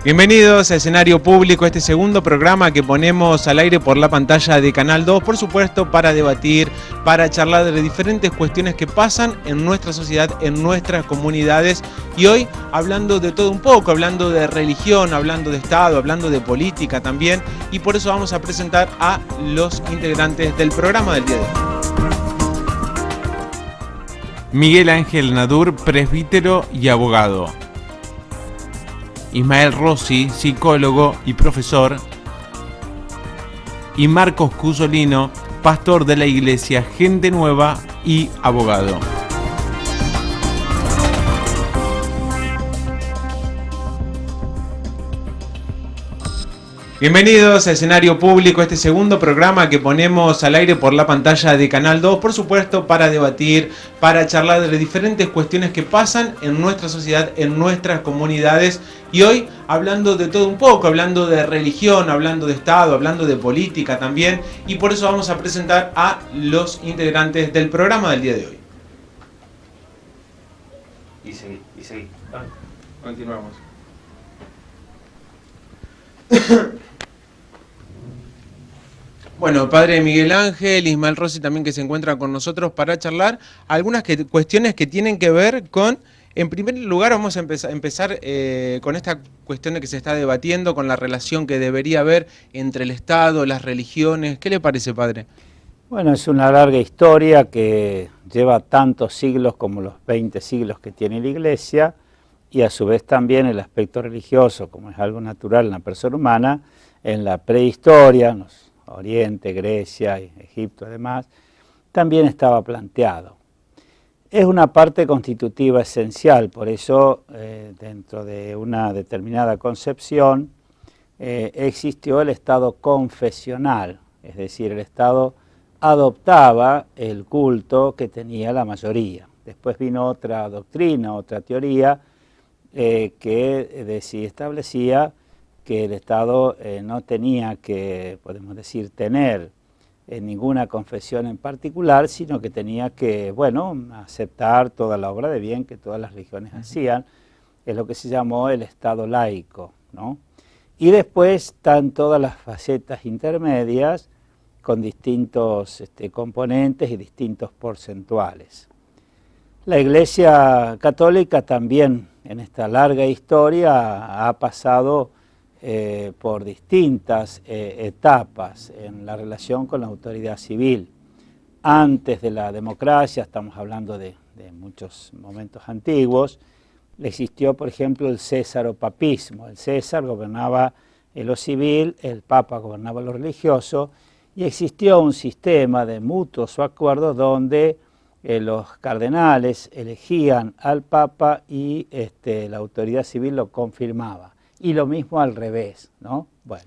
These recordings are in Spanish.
Bienvenidos a Escenario Público, este segundo programa que ponemos al aire por la pantalla de Canal 2, por supuesto, para debatir, para charlar de diferentes cuestiones que pasan en nuestra sociedad, en nuestras comunidades. Y hoy hablando de todo un poco, hablando de religión, hablando de Estado, hablando de política también. Y por eso vamos a presentar a los integrantes del programa del día de hoy. Miguel Ángel Nadur, presbítero y abogado. Ismael Rossi, psicólogo y profesor. Y Marcos Cusolino, pastor de la iglesia Gente Nueva y abogado. Bienvenidos a Escenario Público, este segundo programa que ponemos al aire por la pantalla de Canal 2, por supuesto, para debatir, para charlar de diferentes cuestiones que pasan en nuestra sociedad, en nuestras comunidades. Y hoy hablando de todo un poco, hablando de religión, hablando de Estado, hablando de política también. Y por eso vamos a presentar a los integrantes del programa del día de hoy. Y seguí. Continuamos. Bueno, padre Miguel Ángel, Ismael Rossi también, que se encuentra con nosotros para charlar algunas cuestiones que tienen que ver con, en primer lugar vamos a empezar con esta cuestión de que se está debatiendo, con la relación que debería haber entre el Estado, las religiones. ¿Qué le parece, padre? Bueno, es una larga historia que lleva tantos siglos como los 20 siglos que tiene la Iglesia, y a su vez también el aspecto religioso, como es algo natural en la persona humana, en la prehistoria, Oriente, Grecia, Egipto además, también estaba planteado. Es una parte constitutiva esencial, por eso dentro de una determinada concepción existió el Estado confesional, es decir, el Estado adoptaba el culto que tenía la mayoría. Después vino otra doctrina, otra teoría que establecía que el Estado no tenía que, podemos decir, tener ninguna confesión en particular, sino que tenía que, bueno, aceptar toda la obra de bien que todas las religiones hacían. Es lo que se llamó el Estado laico, ¿no? Y después están todas las facetas intermedias con distintos componentes y distintos porcentuales. La Iglesia Católica también en esta larga historia ha pasado por distintas etapas en la relación con la autoridad civil. Antes de la democracia, estamos hablando de muchos momentos antiguos, existió, por ejemplo, el césaropapismo. El César gobernaba en lo civil, el Papa gobernaba lo religioso, y existió un sistema de mutuos acuerdos donde los cardenales elegían al Papa y la autoridad civil lo confirmaba. Y lo mismo al revés, ¿no? Bueno.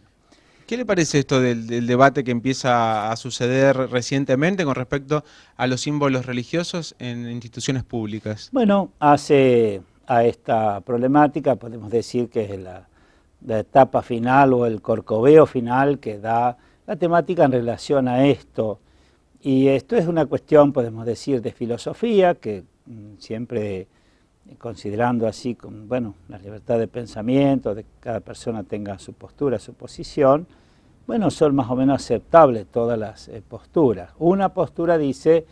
¿Qué le parece esto del debate que empieza a suceder recientemente con respecto a los símbolos religiosos en instituciones públicas? Bueno, hace a esta problemática, podemos decir que es la etapa final o el corcoveo final que da la temática en relación a esto. Y esto es una cuestión, podemos decir, de filosofía, que siempre considerando así, bueno, la libertad de pensamiento, de que cada persona tenga su postura, su posición, bueno, son más o menos aceptables todas las posturas. Una postura dice,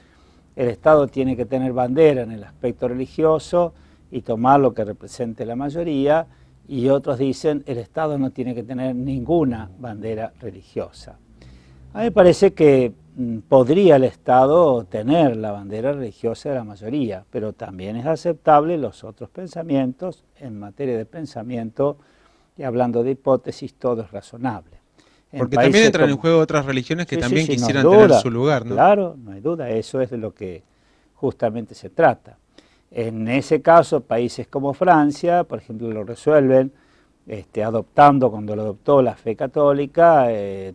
el Estado tiene que tener bandera en el aspecto religioso y tomar lo que represente la mayoría, y otros dicen, el Estado no tiene que tener ninguna bandera religiosa. A mí me parece que podría el Estado tener la bandera religiosa de la mayoría, pero también es aceptable los otros pensamientos. En materia de pensamiento, y hablando de hipótesis, todo es razonable. Porque también entran en juego otras religiones que también quisieran tener su lugar, ¿no? Claro, no hay duda, eso es de lo que justamente se trata. En ese caso, países como Francia, por ejemplo, lo resuelven adoptando, cuando lo adoptó la fe católica,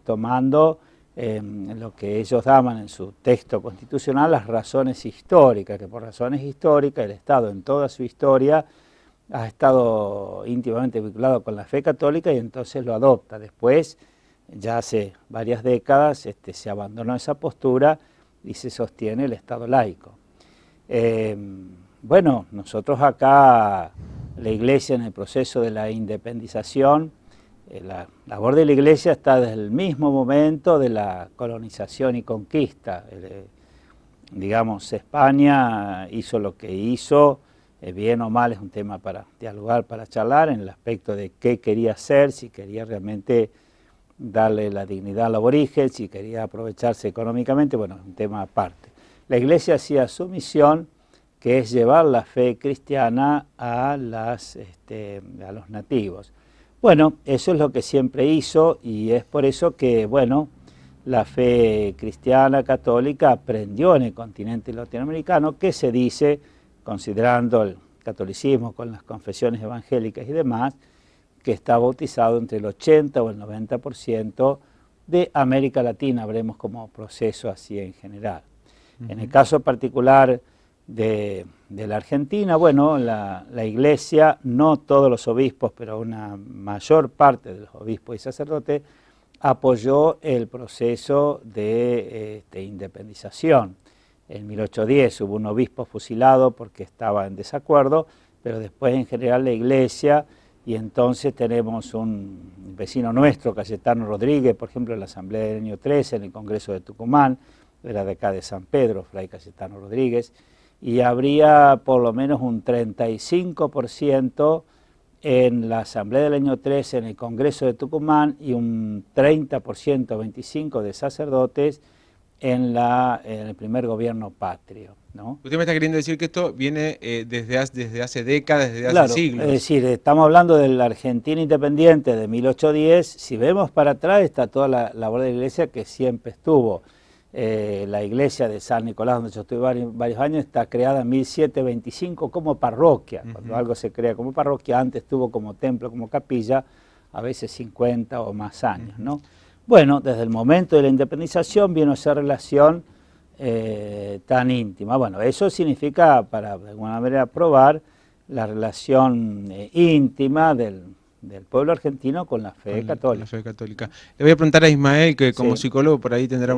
tomando lo que ellos daban en su texto constitucional, las razones históricas, que por razones históricas el Estado en toda su historia ha estado íntimamente vinculado con la fe católica y entonces lo adopta. Después, ya hace varias décadas, se abandonó esa postura y se sostiene el Estado laico. Bueno, nosotros acá la Iglesia en el proceso de la independización. La labor de la Iglesia está desde el mismo momento de la colonización y conquista. Digamos, España hizo lo que hizo, bien o mal es un tema para dialogar, para charlar, en el aspecto de qué quería hacer, si quería realmente darle la dignidad al aborigen, si quería aprovecharse económicamente, bueno, es un tema aparte. La Iglesia hacía su misión, que es llevar la fe cristiana a los nativos. Bueno, eso es lo que siempre hizo y es por eso que, bueno, la fe cristiana católica aprendió en el continente latinoamericano, que se dice, considerando el catolicismo con las confesiones evangélicas y demás, que está bautizado entre el 80 o el 90% de América Latina, veremos como proceso así en general. En el caso particular de la Argentina, bueno, la Iglesia, no todos los obispos, pero una mayor parte de los obispos y sacerdotes, apoyó el proceso de independización. En 1810 hubo un obispo fusilado porque estaba en desacuerdo, pero después en general la Iglesia, y entonces tenemos un vecino nuestro, Cayetano Rodríguez, por ejemplo, en la Asamblea del año 13, en el Congreso de Tucumán, era de acá de San Pedro, Fray Cayetano Rodríguez, y habría por lo menos un 35% en la Asamblea del año 13, en el Congreso de Tucumán, y un 30%, 25% de sacerdotes en el primer gobierno patrio, ¿no? Usted me está queriendo decir que esto viene desde hace décadas, desde hace Claro, siglos. Es decir, estamos hablando de la Argentina independiente de 1810, si vemos para atrás está toda la labor de la Iglesia que siempre estuvo. La iglesia de San Nicolás, donde yo estuve varios años, está creada en 1725 como parroquia. Cuando algo se crea como parroquia, antes estuvo como templo, como capilla, a veces 50 o más años, ¿no? Bueno, desde el momento de la independización vino esa relación tan íntima. Bueno, eso significa, para de alguna manera probar la relación íntima del pueblo argentino con la fe católica. Con la fe católica. Le voy a preguntar a Ismael, que como psicólogo por ahí tendrá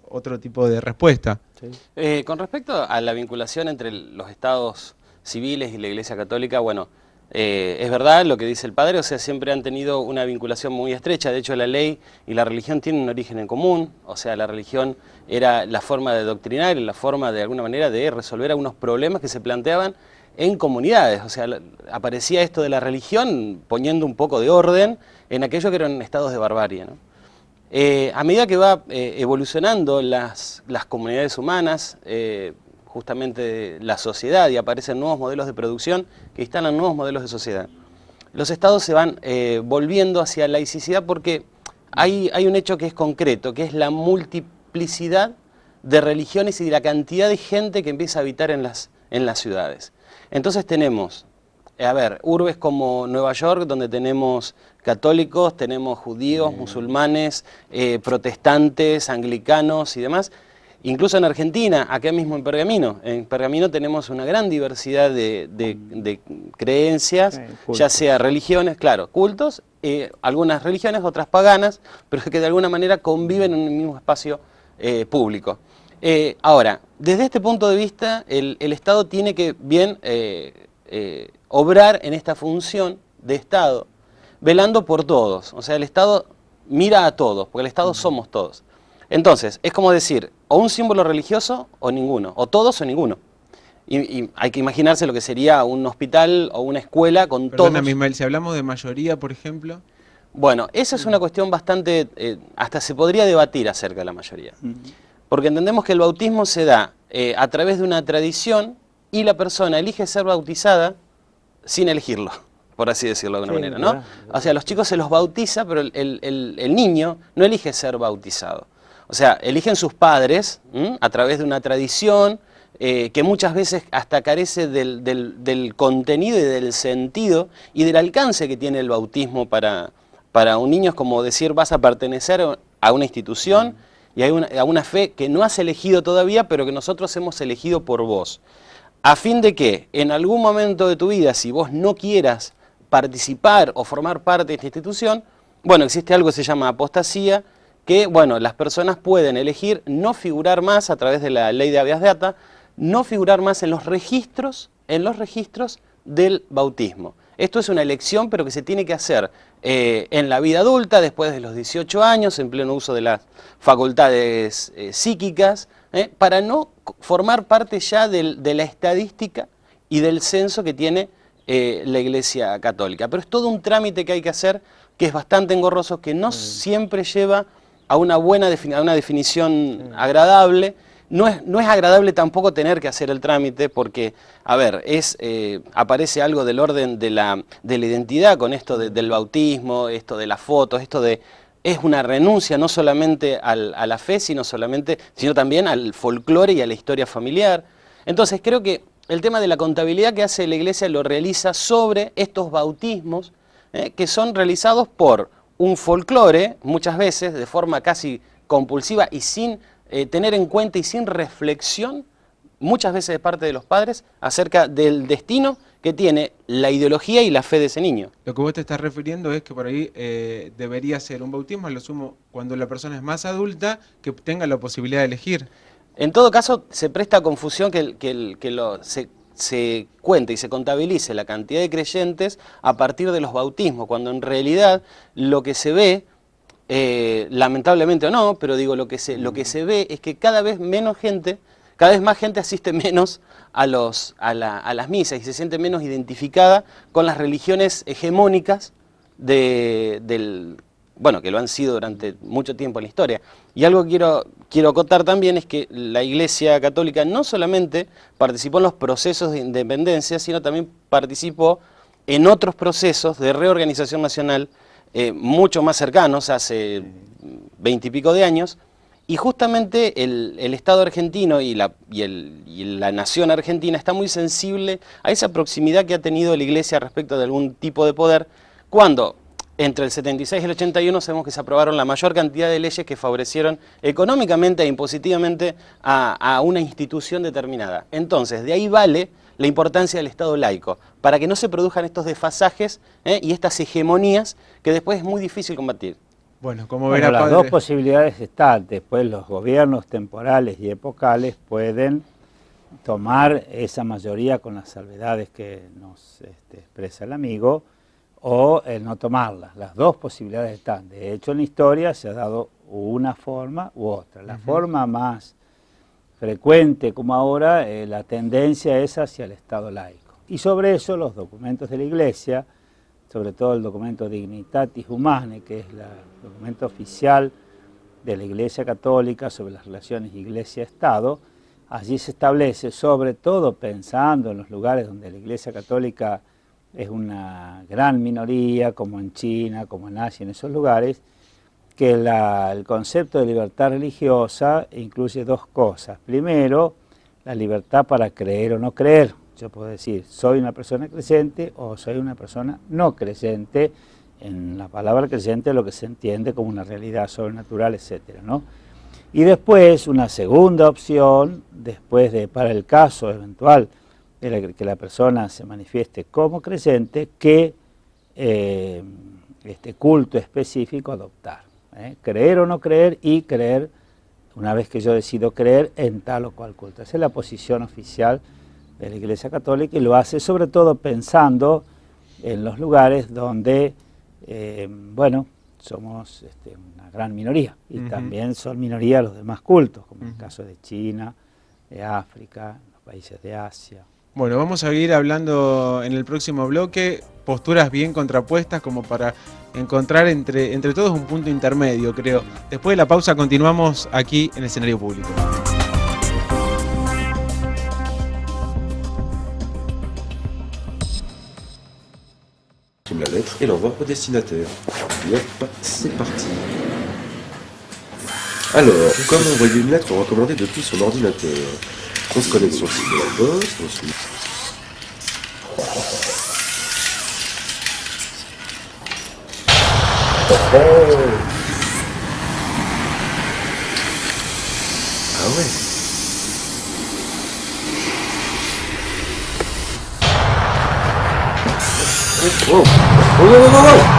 otro tipo de respuesta. Sí. Con respecto a la vinculación entre los estados civiles y la Iglesia Católica, bueno, es verdad lo que dice el padre, o sea, siempre han tenido una vinculación muy estrecha. De hecho, la ley y la religión tienen un origen en común, o sea, la religión era la forma de doctrinar, la forma de alguna manera de resolver algunos problemas que se planteaban en comunidades. O sea, aparecía esto de la religión poniendo un poco de orden en aquello que eran estados de barbarie, ¿no? A medida que va evolucionando las comunidades humanas, justamente la sociedad, y aparecen nuevos modelos de producción que instalan nuevos modelos de sociedad, los estados se van volviendo hacia la laicidad porque hay un hecho que es concreto, que es la multiplicidad de religiones y de la cantidad de gente que empieza a habitar en las ciudades. Entonces tenemos, urbes como Nueva York, donde tenemos católicos, tenemos judíos, musulmanes, protestantes, anglicanos y demás. Incluso en Argentina, acá mismo en Pergamino tenemos una gran diversidad de creencias, ya sea religiones, claro, cultos, algunas religiones, otras paganas, pero que de alguna manera conviven en un mismo espacio público. Ahora, desde este punto de vista, el Estado tiene que bien obrar en esta función de Estado, velando por todos. O sea, el Estado mira a todos, porque el Estado somos todos. Entonces, es como decir, o un símbolo religioso o ninguno, o todos o ninguno. Y hay que imaginarse lo que sería un hospital o una escuela con todos. Perdóname, Ismael, si hablamos de mayoría, por ejemplo. Bueno, esa es una cuestión bastante, hasta se podría debatir acerca de la mayoría. Porque entendemos que el bautismo se da a través de una tradición y la persona elige ser bautizada sin elegirlo, por así decirlo de alguna manera, ¿no? O sea, los chicos se los bautiza, pero el niño no elige ser bautizado. O sea, eligen sus padres a través de una tradición que muchas veces hasta carece del contenido y del sentido y del alcance que tiene el bautismo para un niño. Es como decir, vas a pertenecer a una institución y a una fe que no has elegido todavía, pero que nosotros hemos elegido por vos. A fin de que en algún momento de tu vida, si vos no quieras participar o formar parte de esta institución, bueno, existe algo que se llama apostasía, que, bueno, las personas pueden elegir no figurar más a través de la ley de habeas data, no figurar más en los registros del bautismo. Esto es una elección, pero que se tiene que hacer en la vida adulta, después de los 18 años, en pleno uso de las facultades psíquicas, para no formar parte ya de la estadística y del censo que tiene la Iglesia Católica. Pero es todo un trámite que hay que hacer, que es bastante engorroso, que no siempre lleva a una definición agradable. No es agradable tampoco tener que hacer el trámite porque, a ver, aparece algo del orden de la identidad con esto del bautismo, esto de las fotos, es una renuncia no solamente a la fe, sino también al folclore y a la historia familiar. Entonces creo que el tema de la contabilidad que hace la Iglesia lo realiza sobre estos bautismos que son realizados por un folclore, muchas veces de forma casi compulsiva y sin tener en cuenta y sin reflexión, muchas veces de parte de los padres, acerca del destino que tiene la ideología y la fe de ese niño. Lo que vos te estás refiriendo es que por ahí debería ser un bautismo, a lo sumo, cuando la persona es más adulta, que tenga la posibilidad de elegir. En todo caso, se presta confusión se cuente y se contabilice la cantidad de creyentes a partir de los bautismos, cuando en realidad lo que se ve, lamentablemente o no, pero digo, lo que se ve es que cada vez más gente asiste menos a las misas y se siente menos identificada con las religiones hegemónicas que lo han sido durante mucho tiempo en la historia. Y algo que quiero acotar también es que la Iglesia Católica no solamente participó en los procesos de independencia, sino también participó en otros procesos de reorganización nacional mucho más cercanos, hace 20 y pico de años, y justamente el Estado argentino y la nación argentina está muy sensible a esa proximidad que ha tenido la Iglesia respecto de algún tipo de poder, cuando entre el 76 y el 81 sabemos que se aprobaron la mayor cantidad de leyes que favorecieron económicamente e impositivamente a una institución determinada. Entonces, de ahí vale la importancia del Estado laico, para que no se produzcan estos desfasajes y estas hegemonías que después es muy difícil combatir. Bueno, como verá, las padre, dos posibilidades están. Después los gobiernos temporales y epocales pueden tomar esa mayoría con las salvedades que nos expresa el amigo, o el no tomarlas. Las dos posibilidades están. De hecho, en la historia se ha dado una forma u otra. La forma más frecuente, como ahora, la tendencia es hacia el Estado laico. Y sobre eso los documentos de la Iglesia, sobre todo el documento Dignitatis Humanae, que es el documento oficial de la Iglesia Católica sobre las relaciones Iglesia-Estado, allí se establece, sobre todo pensando en los lugares donde la Iglesia Católica es una gran minoría, como en China, como en Asia, en esos lugares, que el concepto de libertad religiosa incluye dos cosas. Primero, la libertad para creer o no creer. Yo puedo decir, soy una persona creyente o soy una persona no creyente. En la palabra creyente lo que se entiende como una realidad sobrenatural, etcétera, ¿no? Y después, una segunda opción, para el caso eventual de que la persona se manifieste como creyente, que este culto específico adoptar. Creer o no creer, y creer, una vez que yo decido creer, en tal o cual culto. Esa es la posición oficial de la Iglesia Católica, y lo hace sobre todo pensando en los lugares donde, somos una gran minoría, y también son minoría los demás cultos, como en el caso de China, de África, los países de Asia. Bueno, vamos a seguir hablando en el próximo bloque, posturas bien contrapuestas como para encontrar entre todos un punto intermedio, creo. Después de la pausa continuamos aquí en Escenario Público. La lettre et l'envoie au destinataire. Et hop, c'est parti. Alors, comment envoyer une lettre recommandée depuis son ordinateur? On se connecte sur le site de la poste, ensuite. Ah ouais. Oh, oh, oh, oh, oh.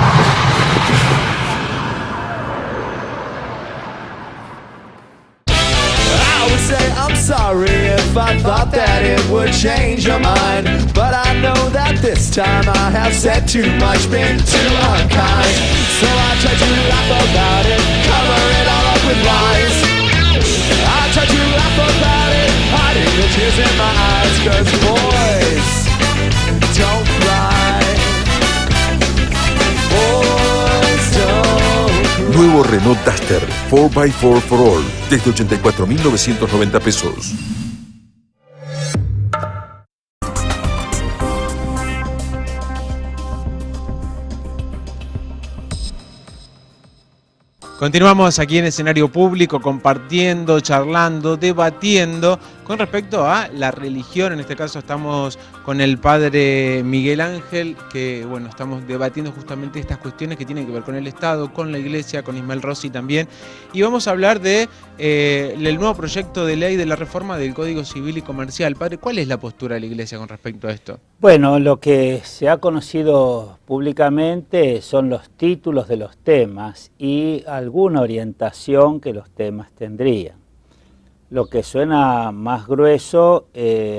Sorry if I thought that it would change your mind, but I know that this time I have said too much, been too unkind. So I try to laugh about it, cover it all up with lies. I try to laugh about it, hiding the tears in my eyes, 'cause boys don't cry. Boys don't cry. Nuevo Renault Duster 4x4 for All, desde 84.990 pesos. Continuamos aquí en Escenario Público compartiendo, charlando, debatiendo con respecto a la religión. En este caso estamos con el padre Miguel Ángel, que bueno, estamos debatiendo justamente estas cuestiones que tienen que ver con el Estado, con la Iglesia, con Ismael Rossi también. Y vamos a hablar de el nuevo proyecto de ley de la reforma del Código Civil y Comercial. Padre, ¿cuál es la postura de la Iglesia con respecto a esto? Bueno, lo que se ha conocido públicamente son los títulos de los temas y alguna orientación que los temas tendrían. Lo que suena más grueso,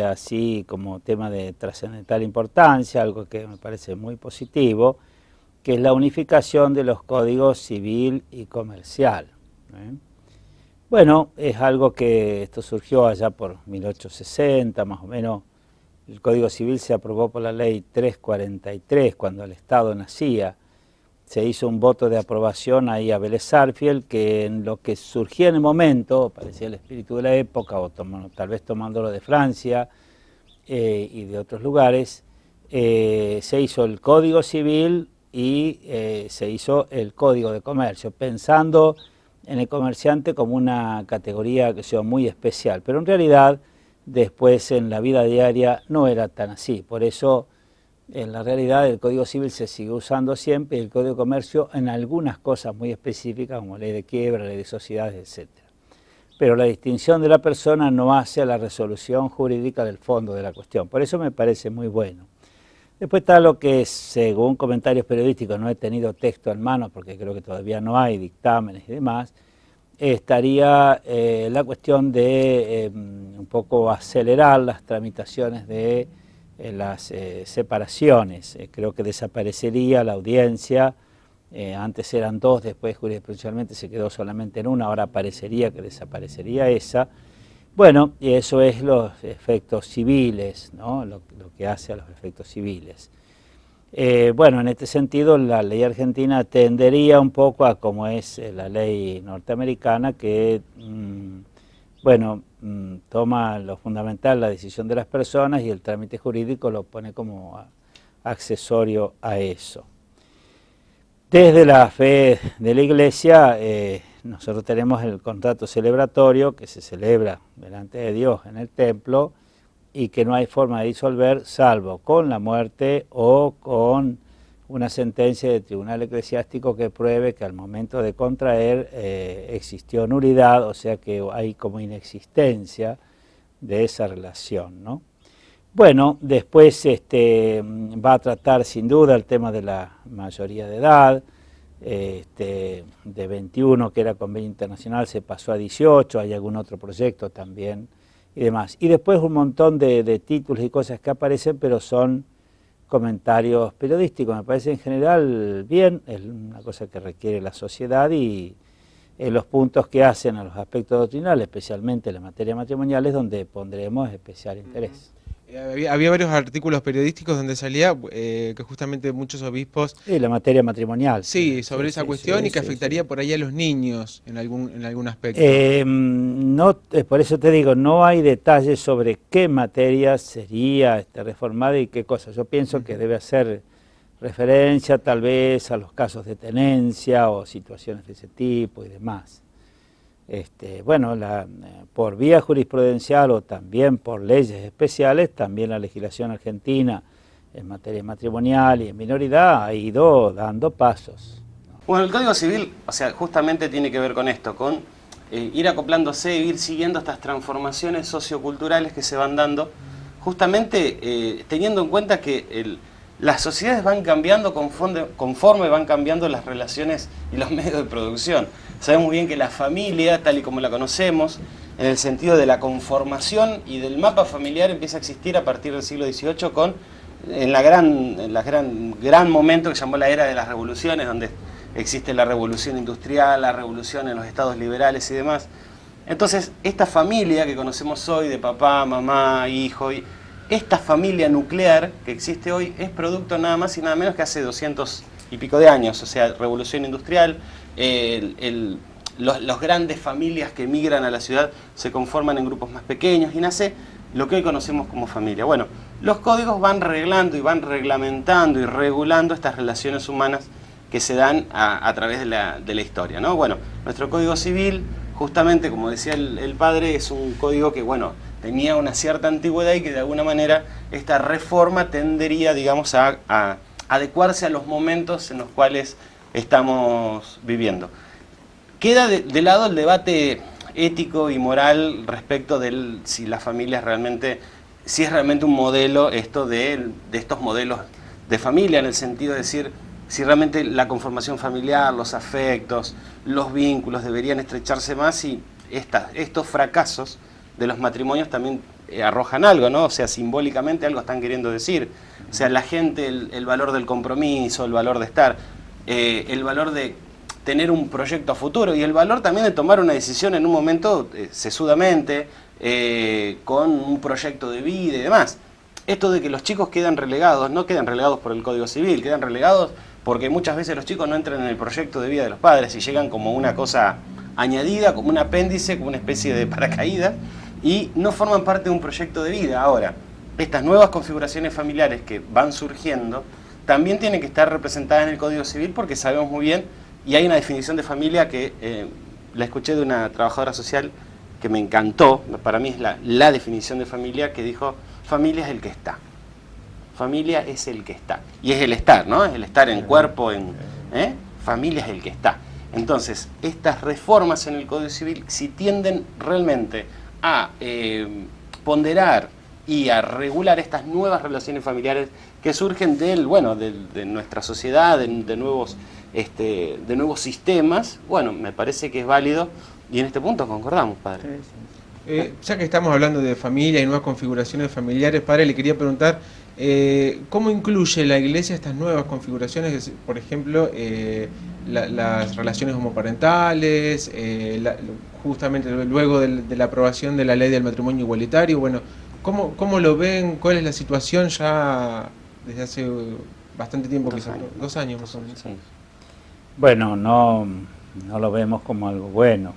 así como tema de trascendental importancia, algo que me parece muy positivo, que es la unificación de los códigos civil y comercial. Bueno, es algo que esto surgió allá por 1860, más o menos. El Código Civil se aprobó por la ley 343, cuando el Estado nacía. Se hizo un voto de aprobación ahí a Vélez Sarsfield, que en lo que surgía en el momento, parecía el espíritu de la época, o tal vez tomándolo de Francia y de otros lugares, se hizo el Código Civil y se hizo el Código de Comercio, pensando en el comerciante como una categoría que sea muy especial, pero en realidad después en la vida diaria no era tan así. Por eso en la realidad el Código Civil se sigue usando siempre y el Código de Comercio en algunas cosas muy específicas como ley de quiebra, ley de sociedades, etc. Pero la distinción de la persona no hace a la resolución jurídica del fondo de la cuestión. Por eso me parece muy bueno. Después está lo que, según comentarios periodísticos, no he tenido texto en mano porque creo que todavía no hay dictámenes y demás, estaría la cuestión de un poco acelerar las tramitaciones de las separaciones. Creo que desaparecería la audiencia, antes eran dos, después jurisprudencialmente se quedó solamente en una, ahora parecería que desaparecería esa. Bueno, y eso es los efectos civiles, ¿no? Lo que hace a los efectos civiles. Bueno, en este sentido la ley argentina tendería un poco a como es la ley norteamericana que, bueno, toma lo fundamental, la decisión de las personas y el trámite jurídico lo pone como accesorio a eso. Desde la fe de la Iglesia, nosotros tenemos el contrato celebratorio que se celebra delante de Dios en el templo y que no hay forma de disolver salvo con la muerte o con una sentencia de tribunal eclesiástico que pruebe que al momento de contraer existió nulidad, o sea que hay como inexistencia de esa relación, ¿no? Bueno, después va a tratar sin duda el tema de la mayoría de edad, de 21 que era convenio internacional se pasó a 18, hay algún otro proyecto también y demás. Y después un montón de títulos y cosas que aparecen, pero son comentarios periodísticos, me parece en general bien, es una cosa que requiere la sociedad y los puntos que hacen a los aspectos doctrinales, especialmente en la materia matrimonial, es donde pondremos especial interés. Había varios artículos periodísticos donde salía que justamente muchos obispos... Sí, la materia matrimonial. Sí, sobre esa cuestión y que afectaría por ahí a los niños en algún aspecto. No, por eso te digo, no hay detalles sobre qué materia sería reformada y qué cosa. Yo pienso que debe hacer referencia tal vez a los casos de tenencia o situaciones de ese tipo y demás. Bueno, por vía jurisprudencial o también por leyes especiales, también la legislación argentina en materia matrimonial y en minoridad ha ido dando pasos. Bueno, el Código Civil, o sea, justamente tiene que ver con esto, con ir acoplándose, ir siguiendo estas transformaciones socioculturales que se van dando, justamente teniendo en cuenta que las sociedades van cambiando conforme van cambiando las relaciones y los medios de producción. Sabemos muy bien que la familia, tal y como la conocemos, en el sentido de la conformación y del mapa familiar, empieza a existir a partir del siglo XVIII con en gran momento que llamó la era de las revoluciones, donde existe la revolución industrial, la revolución en los estados liberales y demás. Entonces, esta familia que conocemos hoy, de papá, mamá, hijo, esta familia nuclear que existe hoy es producto nada más y nada menos que hace 200 y pico de años, o sea, revolución industrial, las grandes familias que emigran a la ciudad se conforman en grupos más pequeños y nace lo que hoy conocemos como familia. Bueno, los códigos van reglando y van reglamentando y regulando estas relaciones humanas que se dan a través de la historia, ¿no? Bueno, nuestro Código Civil, justamente como decía el padre, es un código que, bueno, tenía una cierta antigüedad y que de alguna manera esta reforma tendería, digamos, a adecuarse a los momentos en los cuales estamos viviendo. Queda de lado el debate ético y moral respecto de si la familia si es realmente un modelo esto de estos modelos de familia, en el sentido de decir si realmente la conformación familiar, los afectos, los vínculos deberían estrecharse más y estos fracasos de los matrimonios también arrojan algo, ¿no? O sea, simbólicamente algo están queriendo decir. O sea, la gente, el valor del compromiso, el valor de estar, el valor de tener un proyecto a futuro y el valor también de tomar una decisión en un momento sesudamente, con un proyecto de vida y demás. Esto de que los chicos quedan relegados, no quedan relegados por el Código Civil, quedan relegados porque muchas veces los chicos no entran en el proyecto de vida de los padres y llegan como una cosa añadida, como un apéndice, como una especie de paracaídas y no forman parte de un proyecto de vida. Ahora, estas nuevas configuraciones familiares que van surgiendo también tienen que estar representadas en el Código Civil porque sabemos muy bien, y hay una definición de familia que la escuché de una trabajadora social que me encantó, para mí es la definición de familia, que dijo: familia es el que está. Familia es el que está. Y es el estar, ¿no? Es el estar en cuerpo, familia es el que está. Entonces, estas reformas en el Código Civil, si tienden realmente a ponderar y a regular estas nuevas relaciones familiares que surgen de nuestra sociedad, de nuevos sistemas, bueno, me parece que es válido y en este punto concordamos, padre. Ya que estamos hablando de familia y nuevas configuraciones familiares, padre, le quería preguntar, ¿cómo incluye la Iglesia estas nuevas configuraciones? Por ejemplo, las relaciones homoparentales, justamente luego de la aprobación de la ley del matrimonio igualitario. Bueno, ¿cómo lo ven? ¿Cuál es la situación ya desde hace bastante tiempo? 2 años más o menos. Sí. Bueno, no lo vemos como algo bueno.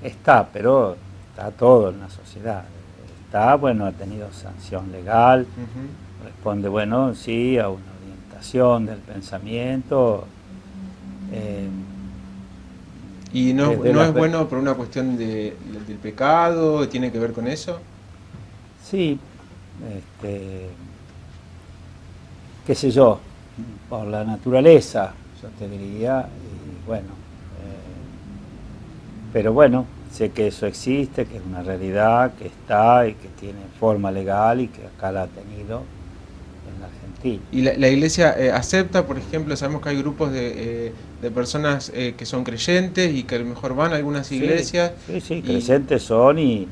Está, pero está todo en la sociedad. Está, bueno, ha tenido sanción legal, responde, bueno, sí, a una orientación del pensamiento. ¿Y no es bueno por una cuestión del pecado? ¿Tiene que ver con eso? Sí, qué sé yo, por la naturaleza, yo te diría, y bueno, pero bueno, sé que eso existe, que es una realidad, que está y que tiene forma legal y que acá la ha tenido en Argentina. ¿Y la Iglesia acepta, por ejemplo, sabemos que hay grupos de personas que son creyentes y que a lo mejor van a algunas iglesias? Sí, creyentes son y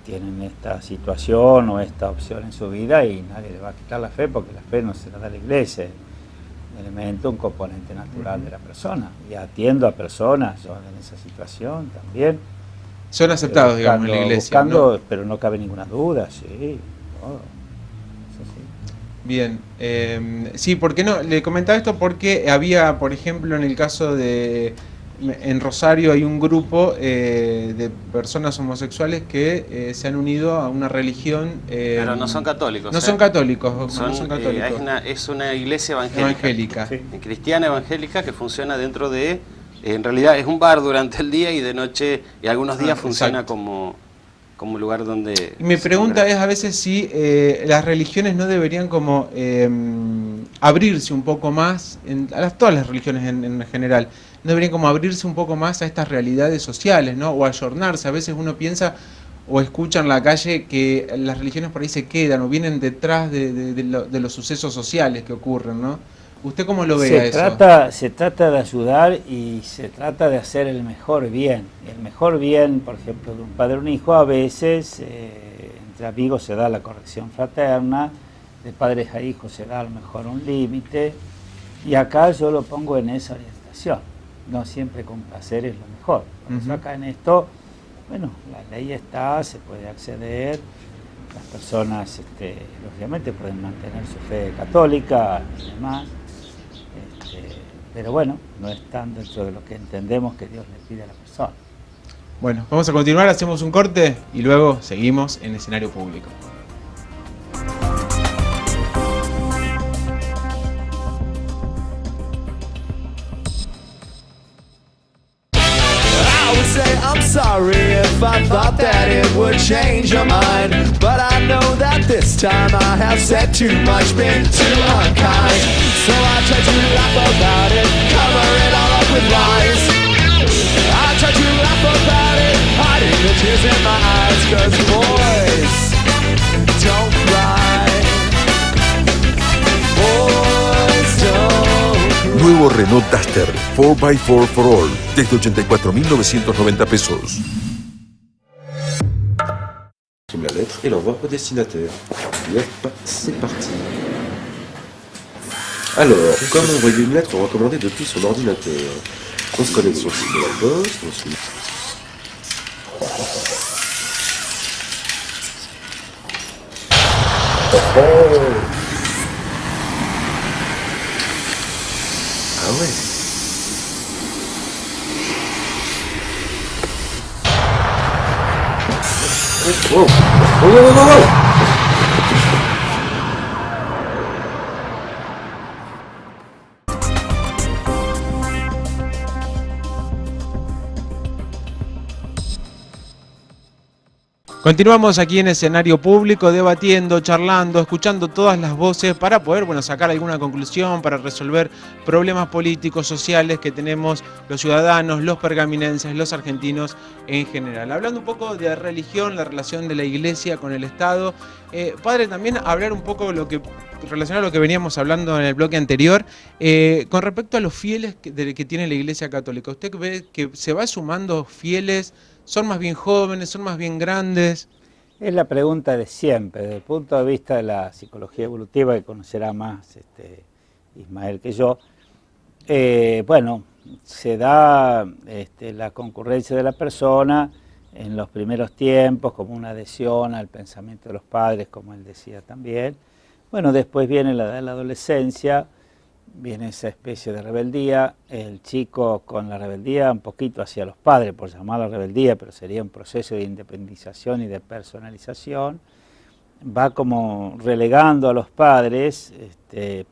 tienen esta situación o esta opción en su vida y nadie le va a quitar la fe porque la fe no se la da la Iglesia, es un elemento, un componente natural de la persona. Y atiendo a personas yo en esa situación también. Son aceptados, digamos, en la Iglesia, ¿no? Pero no cabe ninguna duda, sí. Todo. Eso sí. Bien, sí, ¿por qué no? Le comentaba esto porque había, por ejemplo, en el caso en Rosario hay un grupo de personas homosexuales que se han unido a una religión... pero no son católicos. No son católicos. No son católicos. Es una iglesia evangélica. Sí. Cristiana evangélica que funciona dentro de... En realidad es un bar durante el día y de noche, y algunos días funciona como lugar donde... Y mi pregunta es a veces si las religiones no deberían como abrirse un poco más, todas las religiones en general, no deberían como abrirse un poco más a estas realidades sociales, ¿no? O ayornarse. A veces uno piensa o escucha en la calle que las religiones por ahí se quedan o vienen detrás de los sucesos sociales que ocurren, ¿no? ¿Usted cómo lo ve a eso? Se trata de ayudar y se trata de hacer el mejor bien. El mejor bien, por ejemplo, de un padre o un hijo, a veces, entre amigos se da la corrección fraterna, de padres a hijos se da a lo mejor un límite, y acá yo lo pongo en esa orientación. No siempre complacer es lo mejor. Por eso acá en esto, bueno, la ley está, se puede acceder, las personas lógicamente pueden mantener su fe católica y demás, pero bueno, no están dentro de lo que entendemos que Dios le pide a la persona. Bueno, vamos a continuar, hacemos un corte y luego seguimos en escenario público. I'm sorry if I thought that it would change your mind, but I know that this time I have said too much, been too unkind. So I try to laugh about it, cover it all up with lies. I try to laugh about it, hiding the tears in my eyes, 'cause boys don't cry. Boys don't cry. Nuevo Renault Duster 4x4 for All, desde 84.990 pesos. La lettre et l'envoie au destinataire. Yep, c'est parti. Alors, comme envoyer une lettre recommandée depuis son ordinateur. On se connecte sur le site de la poste, on se... Ah ouais. Wow. Oh, wow, wow, wow. Continuamos aquí en escenario público, debatiendo, charlando, escuchando todas las voces para poder, bueno, sacar alguna conclusión, para resolver problemas políticos, sociales que tenemos los ciudadanos, los pergaminenses, los argentinos en general. Hablando un poco de religión, la relación de la Iglesia con el Estado. Padre, también hablar un poco relacionado a lo que veníamos hablando en el bloque anterior, con respecto a los fieles que tiene la Iglesia Católica. ¿Usted ve que se va sumando fieles? ¿Son más bien jóvenes? ¿Son más bien grandes? Es la pregunta de siempre, desde el punto de vista de la psicología evolutiva, que conocerá más Ismael que yo. Bueno, se da la concurrencia de la persona en los primeros tiempos como una adhesión al pensamiento de los padres, como él decía también. Bueno, después viene la edad de la adolescencia, viene esa especie de rebeldía, el chico con la rebeldía un poquito hacia los padres, por llamarla rebeldía, pero sería un proceso de independización y de personalización, va como relegando a los padres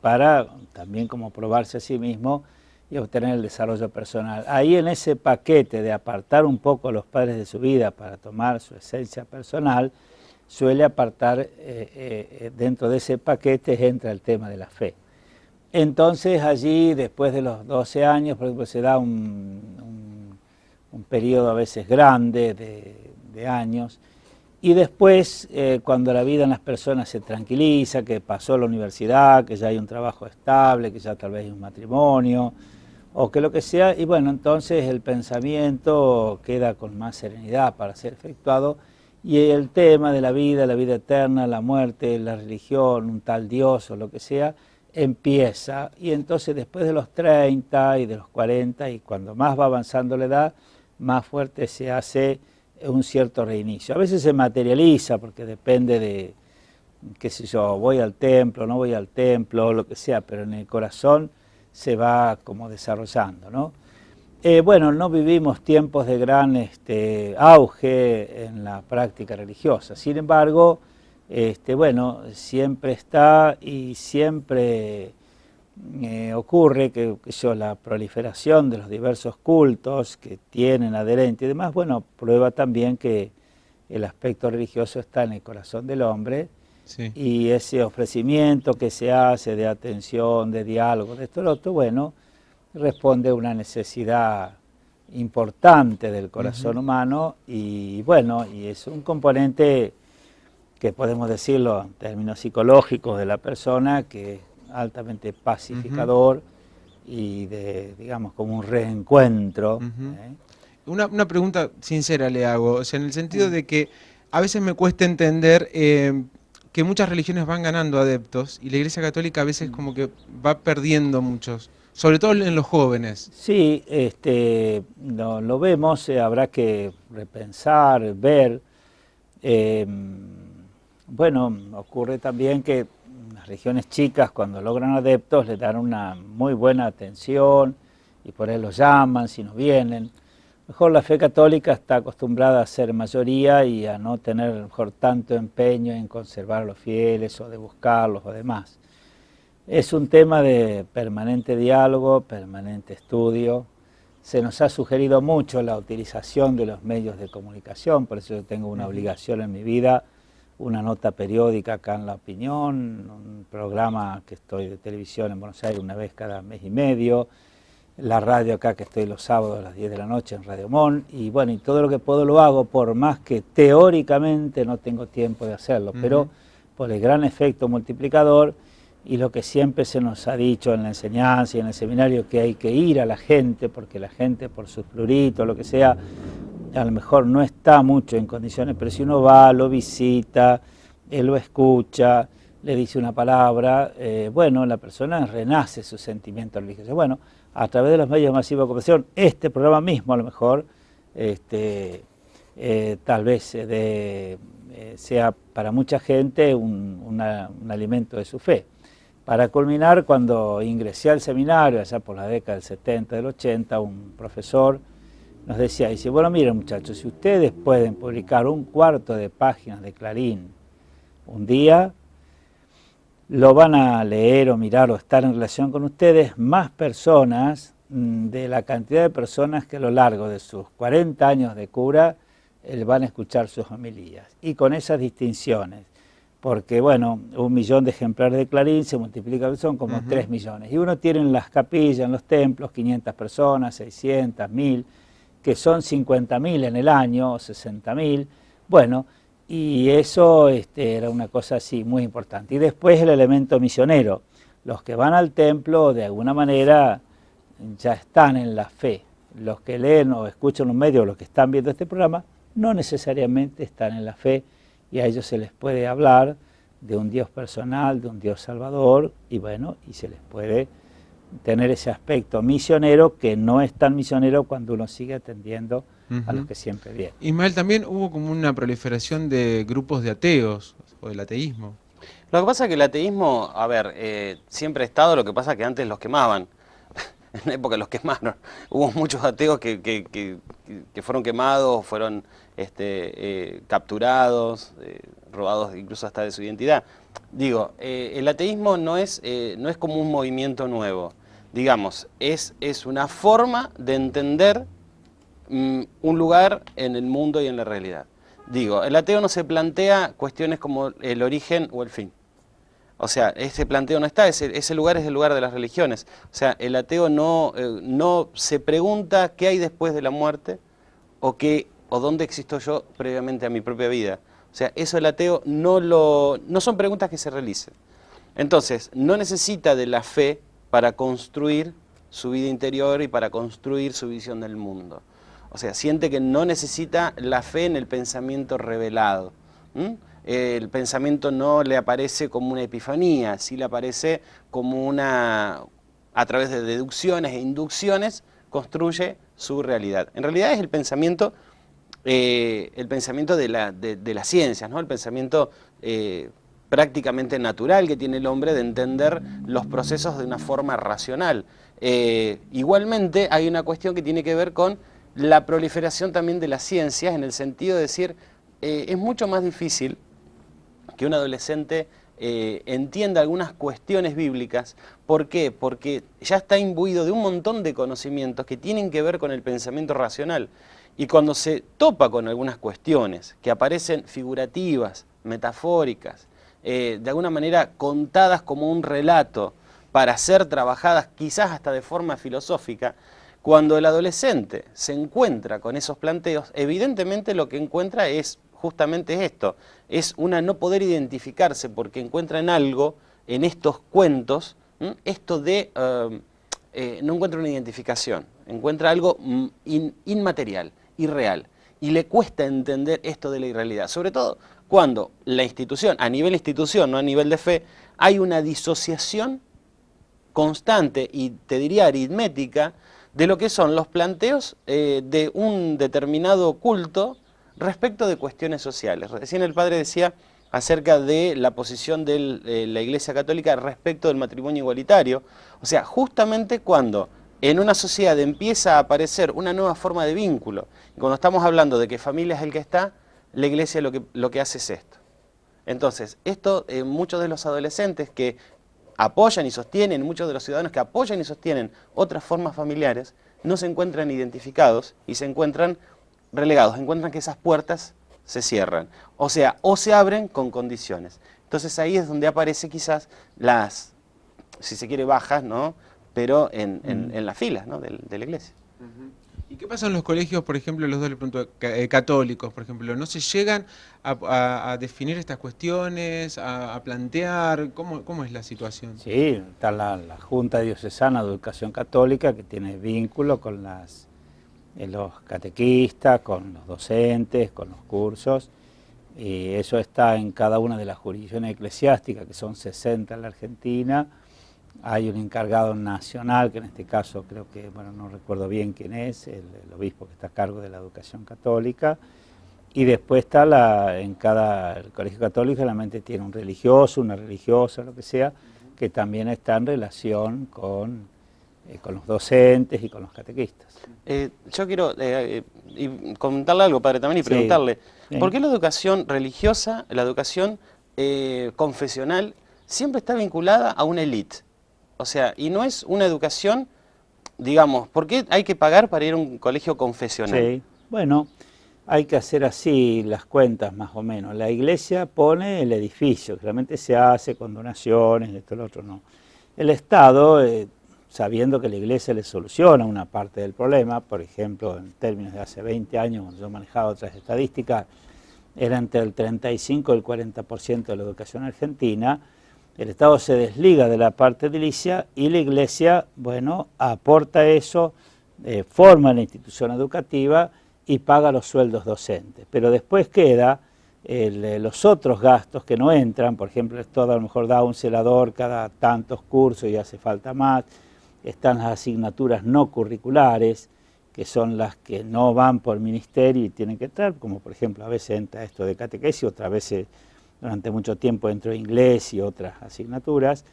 para también como probarse a sí mismo y obtener el desarrollo personal. Ahí en ese paquete de apartar un poco a los padres de su vida para tomar su esencia personal, suele apartar, dentro de ese paquete entra el tema de la fe. Entonces allí, después de los 12 años, por ejemplo, se da un periodo a veces grande de años, y después, cuando la vida en las personas se tranquiliza, que pasó la universidad, que ya hay un trabajo estable, que ya tal vez hay un matrimonio, o que lo que sea, y bueno, entonces el pensamiento queda con más serenidad para ser efectuado, y el tema de la vida eterna, la muerte, la religión, un tal Dios o lo que sea, empieza, y entonces después de los 30 y de los 40, y cuando más va avanzando la edad, más fuerte se hace un cierto reinicio. A veces se materializa porque depende de, qué sé yo, voy al templo, no voy al templo, lo que sea, pero en el corazón se va como desarrollando, ¿no? Bueno, no vivimos tiempos de gran auge en la práctica religiosa, sin embargo, bueno, siempre está y siempre ocurre que la proliferación de los diversos cultos que tienen adherentes y demás, bueno, prueba también que el aspecto religioso está en el corazón del hombre, sí. Y ese ofrecimiento que se hace de atención, de diálogo, de esto y lo otro, bueno, responde a una necesidad importante del corazón humano y bueno, y es un componente que podemos decirlo en términos psicológicos de la persona, que es altamente pacificador y digamos, como un reencuentro. Una pregunta sincera le hago, o sea, en el sentido de que a veces me cuesta entender que muchas religiones van ganando adeptos y la Iglesia Católica a veces como que va perdiendo muchos, sobre todo en los jóvenes. Sí, lo vemos, habrá que repensar, ver. Bueno, ocurre también que las religiones chicas cuando logran adeptos les dan una muy buena atención y por ahí los llaman si no vienen. Mejor la fe católica está acostumbrada a ser mayoría y a no tener a lo mejor tanto empeño en conservar a los fieles o de buscarlos o demás. Es un tema de permanente diálogo, permanente estudio. Se nos ha sugerido mucho la utilización de los medios de comunicación, por eso yo tengo una obligación en mi vida, una nota periódica acá en La Opinión, un programa que estoy de televisión en Buenos Aires una vez cada mes y medio, la radio acá que estoy los sábados a las 10 de la noche en Radio Mon, y bueno, y todo lo que puedo lo hago, por más que teóricamente no tengo tiempo de hacerlo, pero por el gran efecto multiplicador y lo que siempre se nos ha dicho en la enseñanza y en el seminario, que hay que ir a la gente, porque la gente por sus pluritos, lo que sea, a lo mejor no está mucho en condiciones, pero si uno va, lo visita, él lo escucha, le dice una palabra, bueno, la persona renace su sentimiento religioso. Bueno, a través de los medios masivos de comunicación, este programa mismo a lo mejor, tal vez sea para mucha gente un alimento de su fe. Para culminar, cuando ingresé al seminario, allá por la década del 70, del 80, un profesor nos decía, dice, bueno, miren muchachos, si ustedes pueden publicar 1/4 de páginas de Clarín un día, lo van a leer o mirar o estar en relación con ustedes más personas de la cantidad de personas que a lo largo de sus 40 años de cura van a escuchar sus homilías. Y con esas distinciones, porque bueno, 1 millón de ejemplares de Clarín se multiplica, son como 3 millones. Y uno tiene en las capillas, en los templos, 500 personas, 600, 1000, que son 50.000 en el año, 60.000, bueno, y eso era una cosa así muy importante. Y después el elemento misionero. Los que van al templo de alguna manera ya están en la fe. Los que leen o escuchan los medios, los que están viendo este programa, no necesariamente están en la fe y a ellos se les puede hablar de un Dios personal, de un Dios salvador y bueno, y se les puede tener ese aspecto misionero que no es tan misionero cuando uno sigue atendiendo a los que siempre vienen. Ismael, también hubo como una proliferación de grupos de ateos o del ateísmo. Lo que pasa es que el ateísmo, a ver, siempre ha estado, lo que pasa es que antes los quemaban. En la época los quemaron. Hubo muchos ateos que fueron quemados, fueron capturados, robados incluso hasta de su identidad. Digo, el ateísmo no es como un movimiento nuevo. Digamos, es una forma de entender un lugar en el mundo y en la realidad. Digo, el ateo no se plantea cuestiones como el origen o el fin. O sea, ese planteo no está, ese lugar es el lugar de las religiones. O sea, el ateo no se pregunta qué hay después de la muerte o dónde existo yo previamente a mi propia vida. O sea, eso el ateo no son preguntas que se realicen. Entonces, no necesita de la fe para construir su vida interior y para construir su visión del mundo. O sea, siente que no necesita la fe en el pensamiento revelado. El pensamiento no le aparece como una epifanía, sí le aparece como a través de deducciones e inducciones, construye su realidad. En realidad es el pensamiento de las ciencias, ¿no? El pensamiento prácticamente natural que tiene el hombre de entender los procesos de una forma racional. Igualmente hay una cuestión que tiene que ver con la proliferación también de las ciencias, en el sentido de decir, es mucho más difícil que un adolescente entienda algunas cuestiones bíblicas. ¿Por qué? Porque ya está imbuido de un montón de conocimientos que tienen que ver con el pensamiento racional. Y cuando se topa con algunas cuestiones que aparecen figurativas, metafóricas, de alguna manera contadas como un relato para ser trabajadas quizás hasta de forma filosófica, cuando el adolescente se encuentra con esos planteos, evidentemente lo que encuentra es justamente esto, es no poder identificarse porque encuentra en algo, en estos cuentos, no encuentra una identificación, encuentra algo inmaterial, irreal. y le cuesta entender esto de la irrealidad, sobre todo cuando la institución, a nivel institución, no a nivel de fe, hay una disociación constante y te diría aritmética de lo que son los planteos de un determinado culto respecto de cuestiones sociales. Recién el padre decía acerca de la posición de la Iglesia Católica respecto del matrimonio igualitario. O sea, justamente cuando en una sociedad empieza a aparecer una nueva forma de vínculo, y cuando estamos hablando de que familia es el que está, la Iglesia lo que hace es esto. Entonces, esto muchos de los adolescentes que apoyan y sostienen, muchos de los ciudadanos que apoyan y sostienen otras formas familiares, no se encuentran identificados y se encuentran relegados, encuentran que esas puertas se cierran, o sea, o se abren con condiciones. Entonces ahí es donde aparece quizás las, si se quiere, bajas, ¿no? Pero en las filas, ¿no? de la iglesia. ¿Y qué pasa en los colegios, por ejemplo, los dos puntos católicos, por ejemplo? ¿No se llegan a definir estas cuestiones, a plantear? ¿Cómo es la situación? Sí, está la Junta Diocesana de Educación Católica que tiene vínculo con los catequistas, con los docentes, con los cursos, y eso está en cada una de las jurisdicciones eclesiásticas, que son 60 en la Argentina. Hay un encargado nacional, que en este caso creo que, bueno, no recuerdo bien quién es, el obispo que está a cargo de la educación católica, y después está en cada colegio católico realmente tiene un religioso, una religiosa, lo que sea, que también está en relación con los docentes y con los catequistas. Yo quiero comentarle algo, padre, también, y preguntarle, sí. ¿por qué la educación religiosa, la educación confesional, siempre está vinculada a una élite? O sea, y no es una educación, digamos, ¿por qué hay que pagar para ir a un colegio confesional? Sí, bueno, hay que hacer así las cuentas más o menos. La iglesia pone el edificio, realmente se hace con donaciones, esto, lo otro no. El Estado, sabiendo que la iglesia le soluciona una parte del problema, por ejemplo, en términos de hace 20 años, cuando yo manejaba otras estadísticas, era entre el 35 y el 40% de la educación argentina. El Estado se desliga de la parte edilicia y la iglesia, bueno, aporta eso, forma la institución educativa y paga los sueldos docentes. Pero después queda los otros gastos que no entran, por ejemplo, el Estado a lo mejor da un celador cada tantos cursos y hace falta más. Están las asignaturas no curriculares, que son las que no van por ministerio y tienen que entrar, como por ejemplo a veces entra esto de catequesis, otras veces durante mucho tiempo entró inglés y otras asignaturas,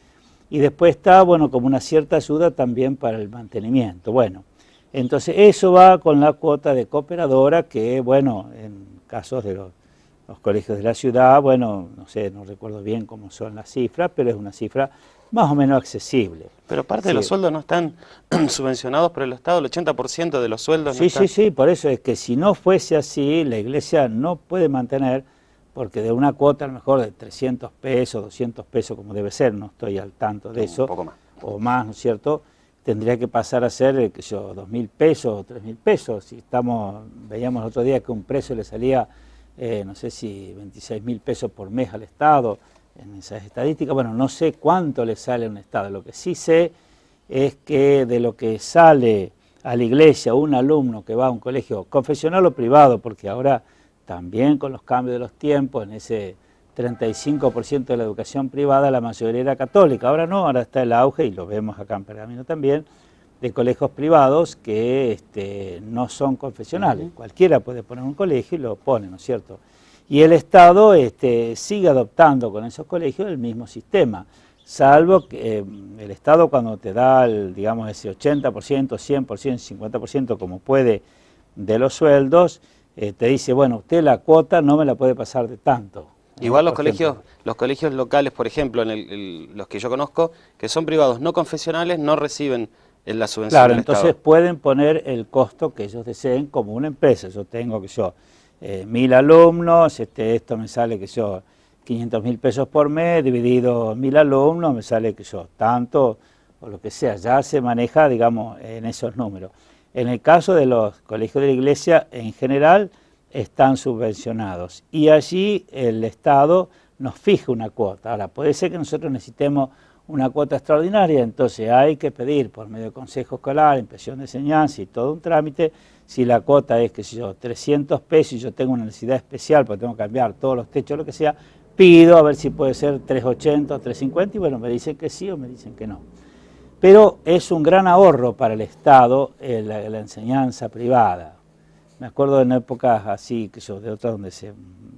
y después está, bueno, como una cierta ayuda también para el mantenimiento. Bueno, entonces eso va con la cuota de cooperadora que, bueno, en casos de los colegios de la ciudad, bueno, no sé, no recuerdo bien cómo son las cifras, pero es una cifra más o menos accesible. Pero parte de los sueldos no están subvencionados por el Estado, el 80% de los sueldos no están. Sí, por eso es que si no fuese así, la iglesia no puede mantener, porque de una cuota a lo mejor de 300 pesos, 200 pesos como debe ser, no estoy al tanto de eso, un poco más, o más, ¿no es cierto?, tendría que pasar a ser, 2.000 pesos o 3.000 pesos. Si veíamos el otro día que un precio le salía, no sé si 26.000 pesos por mes al Estado, en esas estadísticas, bueno, no sé cuánto le sale a un Estado. Lo que sí sé es que de lo que sale a la iglesia un alumno que va a un colegio confesional o privado, porque ahora también con los cambios de los tiempos, en ese 35% de la educación privada, la mayoría era católica. Ahora no, ahora está el auge, y lo vemos acá en Pergamino también, de colegios privados que no son confesionales. Cualquiera puede poner un colegio y lo pone, ¿no es cierto? Y el Estado sigue adoptando con esos colegios el mismo sistema, salvo que el Estado cuando te da, digamos, ese 80%, 100%, 50%, como puede, de los sueldos, te dice, bueno, usted la cuota no me la puede pasar de tanto. Igual los colegios locales, por ejemplo, los que yo conozco, que son privados no confesionales, no reciben la subvención Claro, del entonces Estado. pueden poner el costo que ellos deseen como una empresa. Yo tengo, 1.000 alumnos, esto me sale, 500.000 pesos por mes, dividido 1.000 alumnos, me sale, tanto, o lo que sea. Ya se maneja, digamos, en esos números. En el caso de los colegios de la iglesia, en general, están subvencionados. Y allí el Estado nos fija una cuota. Ahora, puede ser que nosotros necesitemos una cuota extraordinaria, entonces hay que pedir por medio de consejo escolar, impresión de enseñanza y todo un trámite, si la cuota es, qué sé yo, 300 pesos y yo tengo una necesidad especial porque tengo que cambiar todos los techos, lo que sea, pido a ver si puede ser 380 o 350 y bueno, me dicen que sí o me dicen que no. Pero es un gran ahorro para el Estado la enseñanza privada. Me acuerdo en épocas así, que yo, de otras donde se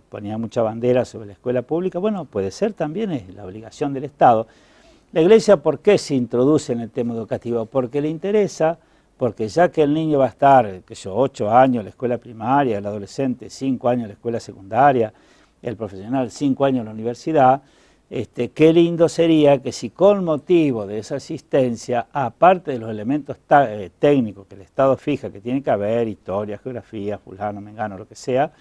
ponía mucha bandera sobre la escuela pública, bueno, puede ser también, es la obligación del Estado. La Iglesia, ¿por qué se introduce en el tema educativo? Porque le interesa, porque ya que el niño va a estar, qué sé yo, 8 años en la escuela primaria, el adolescente 5 años en la escuela secundaria, el profesional 5 años en la universidad, qué lindo sería que si con motivo de esa asistencia, aparte de los elementos técnicos que el Estado fija que tiene que haber, historia, geografía, fulano, mengano, lo que sea,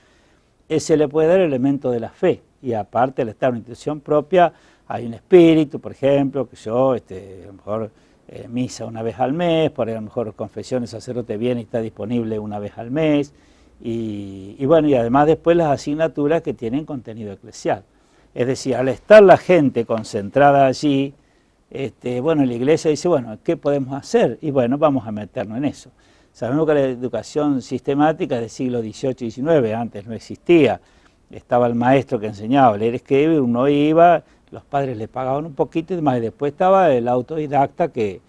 se le puede dar el elemento de la fe. Y aparte al estar en una institución propia, hay un espíritu, por ejemplo, que yo, a lo mejor misa una vez al mes, por ahí a lo mejor confesión el sacerdote viene y está disponible una vez al mes, y bueno, y además después las asignaturas que tienen contenido eclesial. Es decir, al estar la gente concentrada allí, bueno, la Iglesia dice, bueno, ¿qué podemos hacer? Y bueno, vamos a meternos en eso. Sabemos que la educación sistemática es del siglo XVIII y XIX, antes no existía. Estaba el maestro que enseñaba a leer y escribir, uno iba, los padres le pagaban un poquito y demás, y después estaba el autodidacta que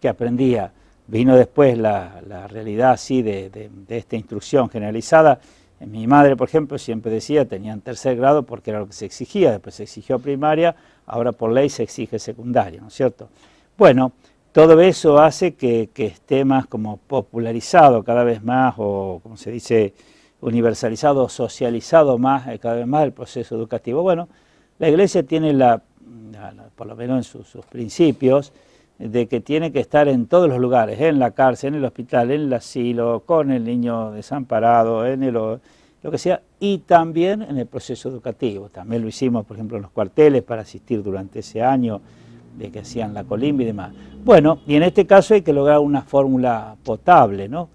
aprendía. Vino después la realidad así de esta instrucción generalizada. Mi madre, por ejemplo, siempre decía, tenían 3er grado porque era lo que se exigía, después se exigió primaria, ahora por ley se exige secundaria, ¿no es cierto? Bueno, todo eso hace que esté más como popularizado cada vez más, o como se dice, universalizado, socializado más, cada vez más el proceso educativo. Bueno, la Iglesia tiene por lo menos en sus principios, de que tiene que estar en todos los lugares, en la cárcel, en el hospital, en el asilo, con el niño desamparado, lo que sea, y también en el proceso educativo. También lo hicimos, por ejemplo, en los cuarteles para asistir durante ese año de que hacían la colimba y demás. Bueno, y en este caso hay que lograr una fórmula potable, ¿no?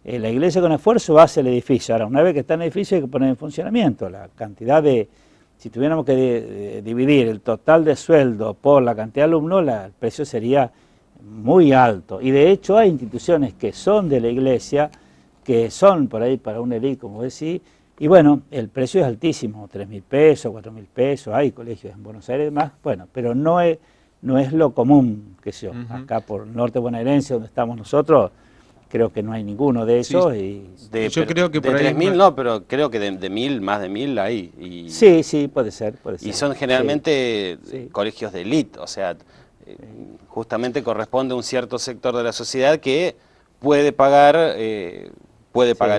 La Iglesia con esfuerzo hace el edificio. Ahora, una vez que está en el edificio hay que poner en funcionamiento la cantidad de... Si tuviéramos que dividir el total de sueldo por la cantidad de alumnos, el precio sería muy alto. Y de hecho hay instituciones que son de la Iglesia, que son por ahí para una élite, como decís, y bueno, el precio es altísimo, 3.000 pesos, 4.000 pesos, hay colegios en Buenos Aires y demás, bueno, pero no es lo común, que sé yo. Acá por norte bonaerense, donde estamos nosotros, creo que no hay ninguno de esos. Sí, yo creo que por ahí 3.000 no, pero creo que de 1.000, más de 1.000 hay. Sí, puede ser. Y son generalmente colegios de élite, o sea, justamente corresponde a un cierto sector de la sociedad que puede pagar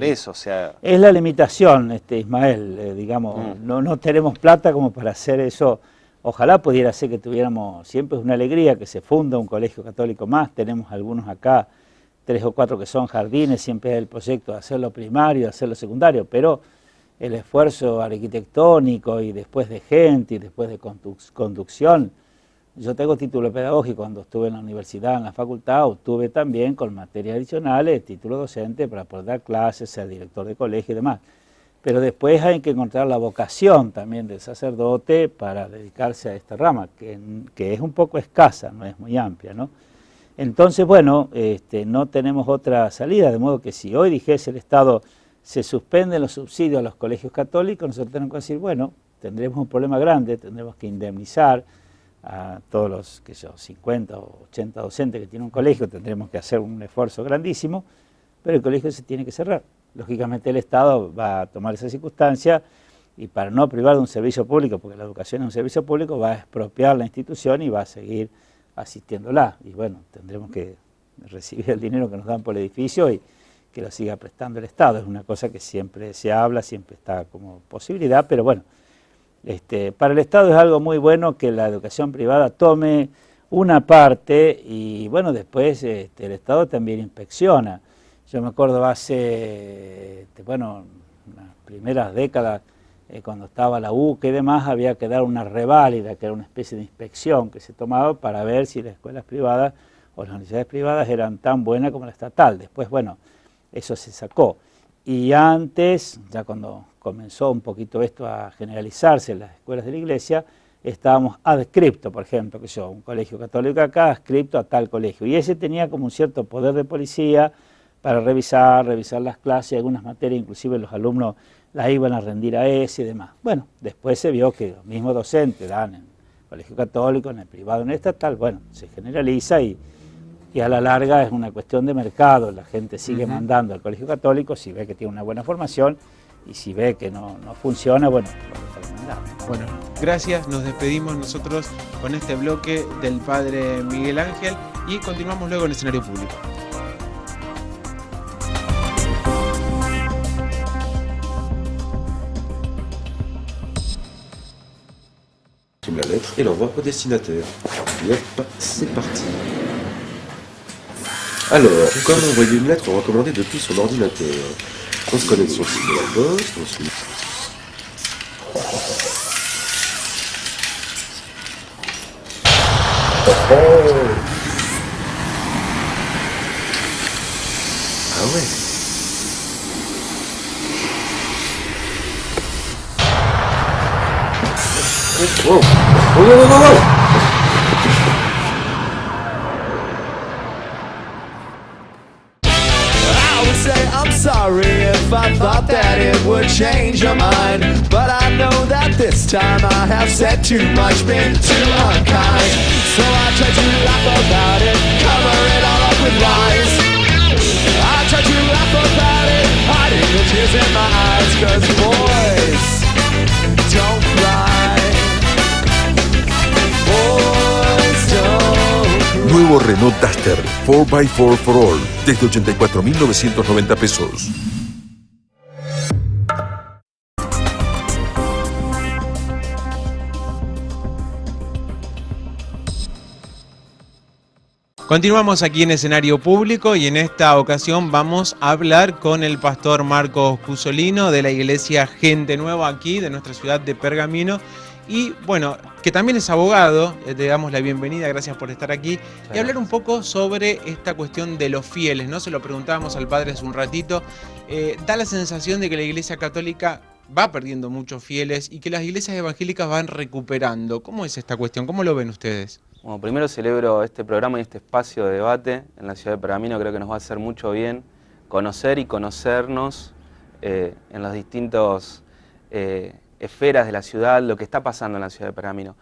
eso, o sea... Es la limitación, Ismael, digamos, no tenemos plata como para hacer eso. Ojalá pudiera ser que tuviéramos, siempre es una alegría que se funda un colegio católico más, tenemos algunos acá, 3 o 4 que son jardines, siempre es el proyecto de hacerlo primario, hacerlo secundario, pero el esfuerzo arquitectónico y después de gente y después de conducción. Yo tengo título pedagógico, cuando estuve en la universidad, en la facultad, obtuve también con materias adicionales título docente para poder dar clases, ser director de colegio y demás. Pero después hay que encontrar la vocación también del sacerdote para dedicarse a esta rama, que es un poco escasa, no es muy amplia, ¿no? Entonces, bueno, no tenemos otra salida, de modo que si hoy dijese el Estado se suspenden los subsidios a los colegios católicos, nosotros tenemos que decir, bueno, tendremos un problema grande, tendremos que indemnizar a todos los 50 o 80 docentes que tiene un colegio, tendremos que hacer un esfuerzo grandísimo, pero el colegio se tiene que cerrar. Lógicamente el Estado va a tomar esa circunstancia y para no privar de un servicio público, porque la educación es un servicio público, va a expropiar la institución y va a seguir asistiéndola. Y bueno, tendremos que recibir el dinero que nos dan por el edificio y que lo siga prestando el Estado. Es una cosa que siempre se habla, siempre está como posibilidad, pero bueno, para el Estado es algo muy bueno que la educación privada tome una parte y bueno, después el Estado también inspecciona. Yo me acuerdo hace, unas primeras décadas, cuando estaba la UCA y demás, había que dar una reválida, que era una especie de inspección que se tomaba para ver si las escuelas privadas o las universidades privadas eran tan buenas como la estatal. Después, bueno, eso se sacó. Y antes, ya cuando comenzó un poquito esto a generalizarse en las escuelas de la Iglesia, estábamos adscriptos, por ejemplo, un colegio católico acá, adscripto a tal colegio. Y ese tenía como un cierto poder de policía para revisar las clases, algunas materias, inclusive los alumnos las iban a rendir a ese y demás. Bueno, después se vio que los mismos docentes dan en el colegio católico, en el privado, en el estatal, bueno, se generaliza y a la larga es una cuestión de mercado, la gente sigue mandando al colegio católico si ve que tiene una buena formación y si ve que no funciona, bueno, lo deja de mandar. Bueno, gracias, nos despedimos nosotros con este bloque del padre Miguel Ángel y continuamos luego en el escenario público. La lettre et l'envoie au destinataire. Et hop, c'est parti. Alors, comme envoyer une lettre recommandée depuis son ordinateur. On se connecte sur le site de la poste, on se... Ah ouais. Wow. Oh. I would say I'm sorry if I thought that it would change your mind, but I know that this time I have said too much, been too unkind. So I try to laugh about it, cover it all up with lies. I try to laugh about it, hiding the tears in my eyes, 'cause boys don't cry. Boys don't cry. Nuevo Renault Duster 4x4 for All, desde 84.990 pesos. Continuamos aquí en escenario público y en esta ocasión vamos a hablar con el pastor Marcos Cusolino de la iglesia Gente Nueva aquí de nuestra ciudad de Pergamino y bueno, que también es abogado, te damos la bienvenida, gracias por estar aquí y hablar un poco sobre esta cuestión de los fieles, ¿no? Se lo preguntábamos al padre hace un ratito, da la sensación de que la iglesia católica va perdiendo muchos fieles y que las iglesias evangélicas van recuperando. ¿Cómo es esta cuestión? ¿Cómo lo ven ustedes? Bueno, primero celebro este programa y este espacio de debate en la ciudad de Pergamino. Creo que nos va a hacer mucho bien conocer y conocernos en las distintas esferas de la ciudad, lo que está pasando en la ciudad de Pergamino.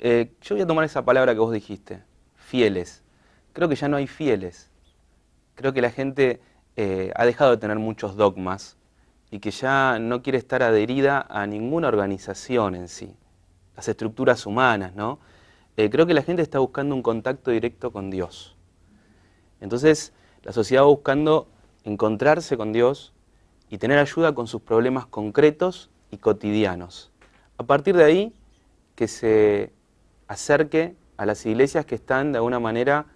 Yo voy a tomar esa palabra que vos dijiste, fieles. Creo que ya no hay fieles. Creo que la gente ha dejado de tener muchos dogmas y que ya no quiere estar adherida a ninguna organización en sí, las estructuras humanas, ¿no? Creo que la gente está buscando un contacto directo con Dios. Entonces, la sociedad va buscando encontrarse con Dios y tener ayuda con sus problemas concretos y cotidianos. A partir de ahí, que se acerque a las iglesias que están de alguna manera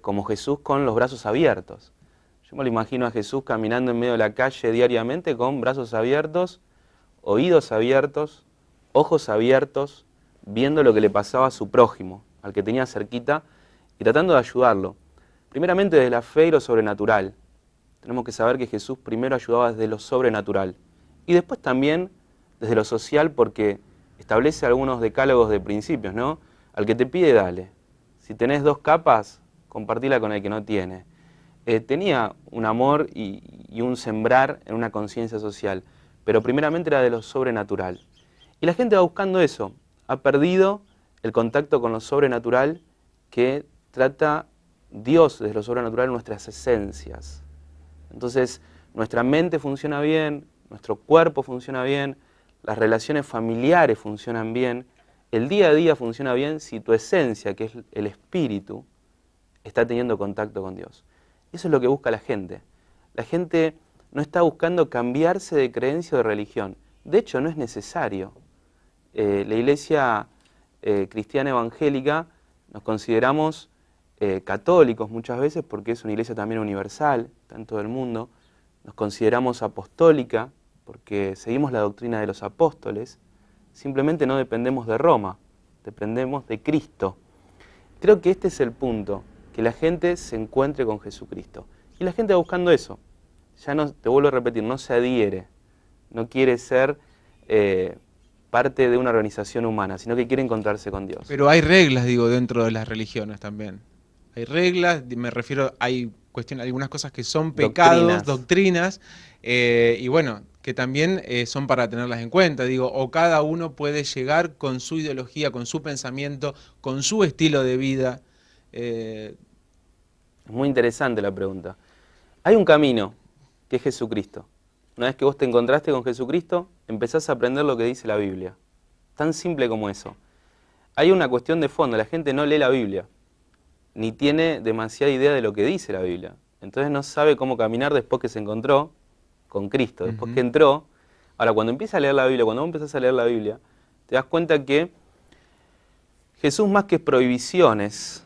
como Jesús con los brazos abiertos. Yo me lo imagino a Jesús caminando en medio de la calle diariamente con brazos abiertos, oídos abiertos, ojos abiertos, viendo lo que le pasaba a su prójimo, al que tenía cerquita, y tratando de ayudarlo. Primeramente desde la fe y lo sobrenatural. Tenemos que saber que Jesús primero ayudaba desde lo sobrenatural. Y después también desde lo social, porque establece algunos decálogos de principios, ¿no? Al que te pide, dale. Si tenés 2 capas, compartila con el que no tiene. Tenía un amor y un sembrar en una conciencia social, pero primeramente era de lo sobrenatural. Y la gente va buscando eso. Ha perdido el contacto con lo sobrenatural que trata Dios desde lo sobrenatural nuestras esencias. Entonces, nuestra mente funciona bien, nuestro cuerpo funciona bien, las relaciones familiares funcionan bien, el día a día funciona bien si tu esencia, que es el espíritu, está teniendo contacto con Dios. Y eso es lo que busca la gente. La gente no está buscando cambiarse de creencia o de religión. De hecho, no es necesario. La iglesia cristiana evangélica nos consideramos católicos muchas veces porque es una iglesia también universal, está en todo el mundo. Nos consideramos apostólica porque seguimos la doctrina de los apóstoles. Simplemente no dependemos de Roma, dependemos de Cristo. Creo que este es el punto, que la gente se encuentre con Jesucristo. Y la gente va buscando eso. Ya no, te vuelvo a repetir, no se adhiere, no quiere ser parte de una organización humana, sino que quiere encontrarse con Dios. Pero hay reglas, digo, dentro de las religiones también. hay reglas, me refiero, hay algunas cosas que son pecados, doctrinas, y bueno, que también son para tenerlas en cuenta, digo, o cada uno puede llegar con su ideología, con su pensamiento, con su estilo de vida. Es muy interesante la pregunta. Hay un camino, que es Jesucristo. Una vez que vos te encontraste con Jesucristo, empezás a aprender lo que dice la Biblia. Tan simple como eso. Hay una cuestión de fondo, la gente no lee la Biblia, ni tiene demasiada idea de lo que dice la Biblia. Entonces no sabe cómo caminar después que se encontró con Cristo, después que entró. Ahora, cuando empieza a leer la Biblia, cuando vos empezás a leer la Biblia, te das cuenta que Jesús, más que prohibiciones,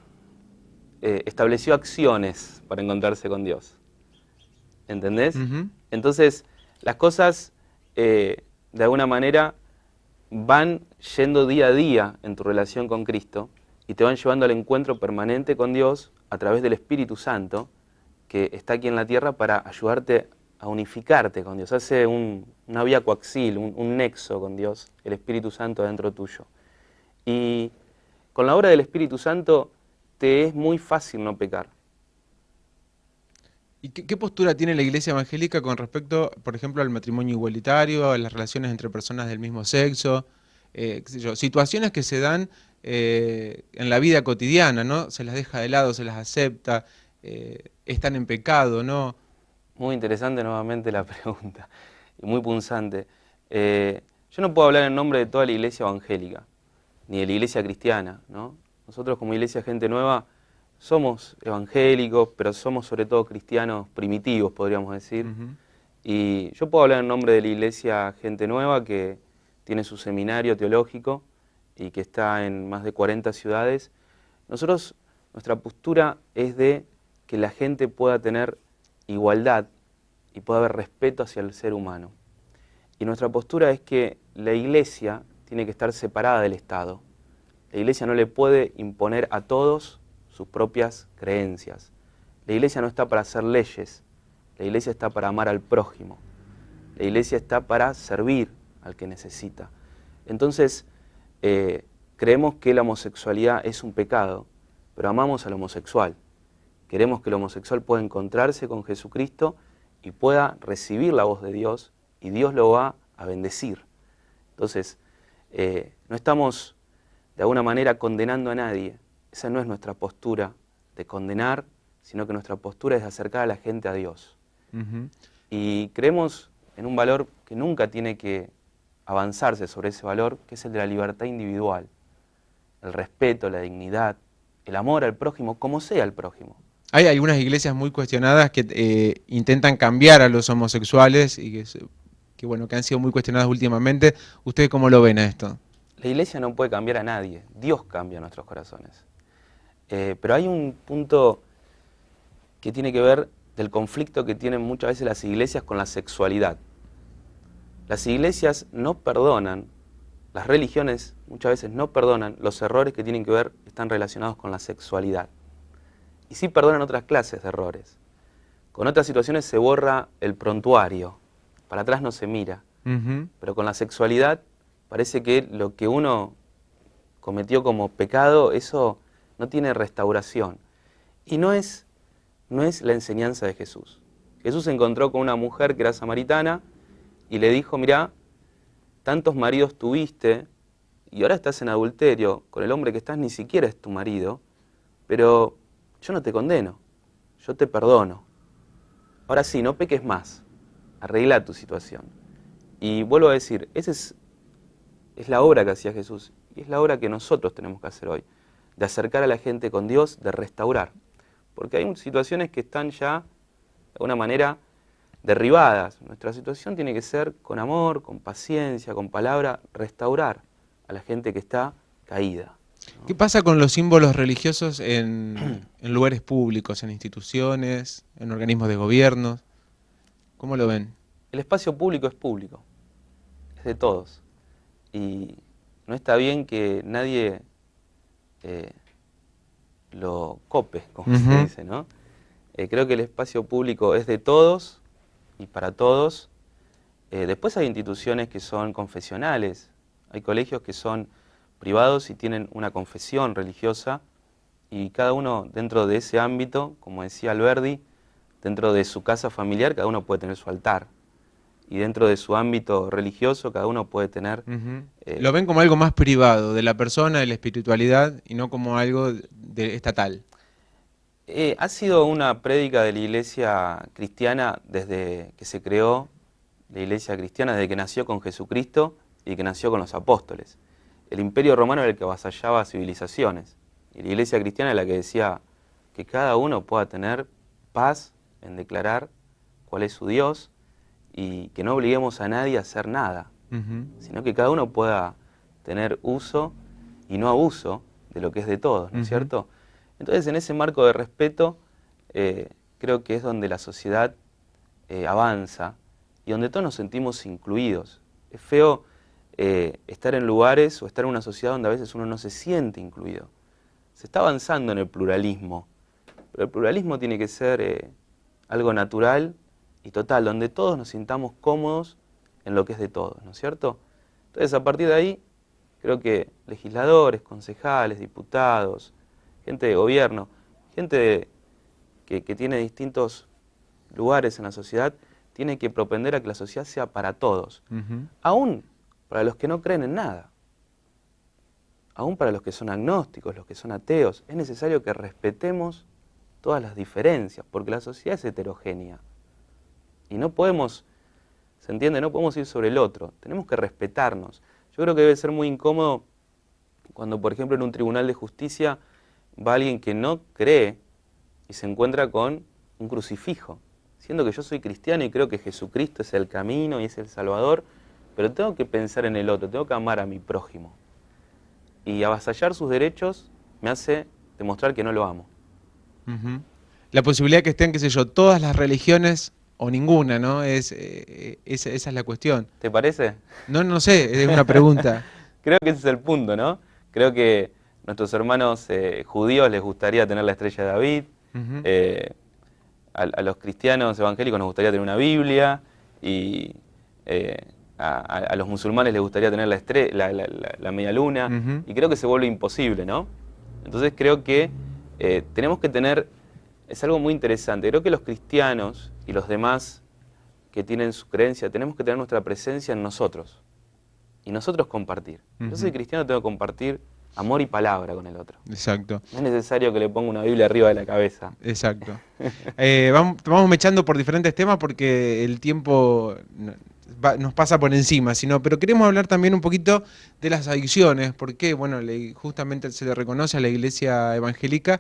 estableció acciones para encontrarse con Dios. ¿Entendés? Entonces, las cosas, de alguna manera, van yendo día a día en tu relación con Cristo y te van llevando al encuentro permanente con Dios a través del Espíritu Santo, que está aquí en la tierra para ayudarte a unificarte con Dios. Hace una vía coaxil, un nexo con Dios, el Espíritu Santo dentro tuyo. Y con la obra del Espíritu Santo te es muy fácil no pecar. ¿Y qué postura tiene la Iglesia Evangélica con respecto, por ejemplo, al matrimonio igualitario, a las relaciones entre personas del mismo sexo, qué sé yo, situaciones que se dan en la vida cotidiana, ¿no? Se las deja de lado, se las acepta, están en pecado, ¿no? Muy interesante nuevamente la pregunta, y muy punzante. Yo no puedo hablar en nombre de toda la Iglesia Evangélica, ni de la Iglesia Cristiana, ¿no? Nosotros como Iglesia Gente Nueva somos evangélicos, pero somos sobre todo cristianos primitivos, podríamos decir. Y yo puedo hablar en nombre de la Iglesia Gente Nueva, que tiene su seminario teológico y que está en más de 40 ciudades. Nuestra postura es de que la gente pueda tener igualdad y pueda haber respeto hacia el ser humano. Y nuestra postura es que la Iglesia tiene que estar separada del Estado. La Iglesia no le puede imponer a todos sus propias creencias. La Iglesia no está para hacer leyes, la Iglesia está para amar al prójimo. La Iglesia está para servir al que necesita. Entonces, creemos que la homosexualidad es un pecado, pero amamos al homosexual. Queremos que el homosexual pueda encontrarse con Jesucristo y pueda recibir la voz de Dios, y Dios lo va a bendecir. Entonces, no estamos de alguna manera condenando a nadie. Esa no es nuestra postura de condenar, sino que nuestra postura es de acercar a la gente a Dios. Y creemos en un valor que nunca tiene que avanzarse sobre ese valor, que es el de la libertad individual, el respeto, la dignidad, el amor al prójimo, como sea el prójimo. Hay algunas iglesias muy cuestionadas que intentan cambiar a los homosexuales y que han sido muy cuestionadas últimamente. ¿Ustedes cómo lo ven a esto? La Iglesia no puede cambiar a nadie, Dios cambia nuestros corazones. Pero hay un punto que tiene que ver del conflicto que tienen muchas veces las iglesias con la sexualidad. Las iglesias no perdonan, las religiones muchas veces no perdonan los errores que tienen que ver, están relacionados con la sexualidad. Y sí perdonan otras clases de errores. Con otras situaciones se borra el prontuario, para atrás no se mira. Pero con la sexualidad parece que lo que uno cometió como pecado, eso no tiene restauración. Y no es la enseñanza de Jesús. Jesús se encontró con una mujer que era samaritana y le dijo, mirá, tantos maridos tuviste y ahora estás en adulterio, con el hombre que estás ni siquiera es tu marido, pero yo no te condeno, yo te perdono. Ahora sí, no peques más, arregla tu situación. Y vuelvo a decir, esa es la obra que hacía Jesús y es la obra que nosotros tenemos que hacer hoy, de acercar a la gente con Dios, de restaurar. Porque hay situaciones que están ya, de alguna manera, derribadas. Nuestra situación tiene que ser con amor, con paciencia, con palabra, restaurar a la gente que está caída, ¿no? ¿Qué pasa con los símbolos religiosos en lugares públicos, en instituciones, en organismos de gobierno? ¿Cómo lo ven? El espacio público es de todos. Y no está bien que nadie lo cope, como se dice, ¿no? Creo que el espacio público es de todos y para todos. Después hay instituciones que son confesionales, hay colegios que son privados y tienen una confesión religiosa y cada uno dentro de ese ámbito, como decía Alberdi, dentro de su casa familiar cada uno puede tener su altar. Y dentro de su ámbito religioso cada uno puede tener... Lo ven como algo más privado de la persona, de la espiritualidad, y no como algo estatal. Ha sido una prédica de la iglesia cristiana desde que se creó, la iglesia cristiana desde que nació con Jesucristo y que nació con los apóstoles. El imperio romano era el que avasallaba civilizaciones, y la iglesia cristiana es la que decía que cada uno pueda tener paz en declarar cuál es su Dios, y que no obliguemos a nadie a hacer nada, sino que cada uno pueda tener uso y no abuso de lo que es de todos, ¿no es cierto? Entonces, en ese marco de respeto, creo que es donde la sociedad avanza y donde todos nos sentimos incluidos. Es feo estar en lugares o estar en una sociedad donde a veces uno no se siente incluido. Se está avanzando en el pluralismo, pero el pluralismo tiene que ser algo natural y total, donde todos nos sintamos cómodos en lo que es de todos, ¿no es cierto? Entonces, a partir de ahí, creo que legisladores, concejales, diputados, gente de gobierno, gente que tiene distintos lugares en la sociedad, tiene que propender a que la sociedad sea para todos, aún para los que no creen en nada, aún para los que son agnósticos, los que son ateos. Es necesario que respetemos todas las diferencias, porque la sociedad es heterogénea. Y no podemos, ¿se entiende? No podemos ir sobre el otro, tenemos que respetarnos. Yo creo que debe ser muy incómodo cuando, por ejemplo, en un tribunal de justicia va alguien que no cree y se encuentra con un crucifijo, siendo que yo soy cristiano y creo que Jesucristo es el camino y es el Salvador, pero tengo que pensar en el otro, tengo que amar a mi prójimo. Y avasallar sus derechos me hace demostrar que no lo amo. La posibilidad de que estén, qué sé yo, todas las religiones o ninguna, ¿no? Esa es la cuestión. ¿Te parece? No sé, es una pregunta. Creo que ese es el punto, ¿no? Creo que nuestros hermanos judíos les gustaría tener la estrella de David, a los cristianos evangélicos nos gustaría tener una Biblia, y a los musulmanes les gustaría tener la media luna, y creo que se vuelve imposible, ¿no? Entonces creo que tenemos que tener, es algo muy interesante, creo que los cristianos y los demás que tienen su creencia, tenemos que tener nuestra presencia en nosotros, y nosotros compartir. Yo soy cristiano, tengo que compartir amor y palabra con el otro. Exacto. No es necesario que le ponga una Biblia arriba de la cabeza. Exacto. Vamos mechando por diferentes temas porque el tiempo nos pasa por encima, pero queremos hablar también un poquito de las adicciones, porque bueno, justamente se le reconoce a la iglesia evangélica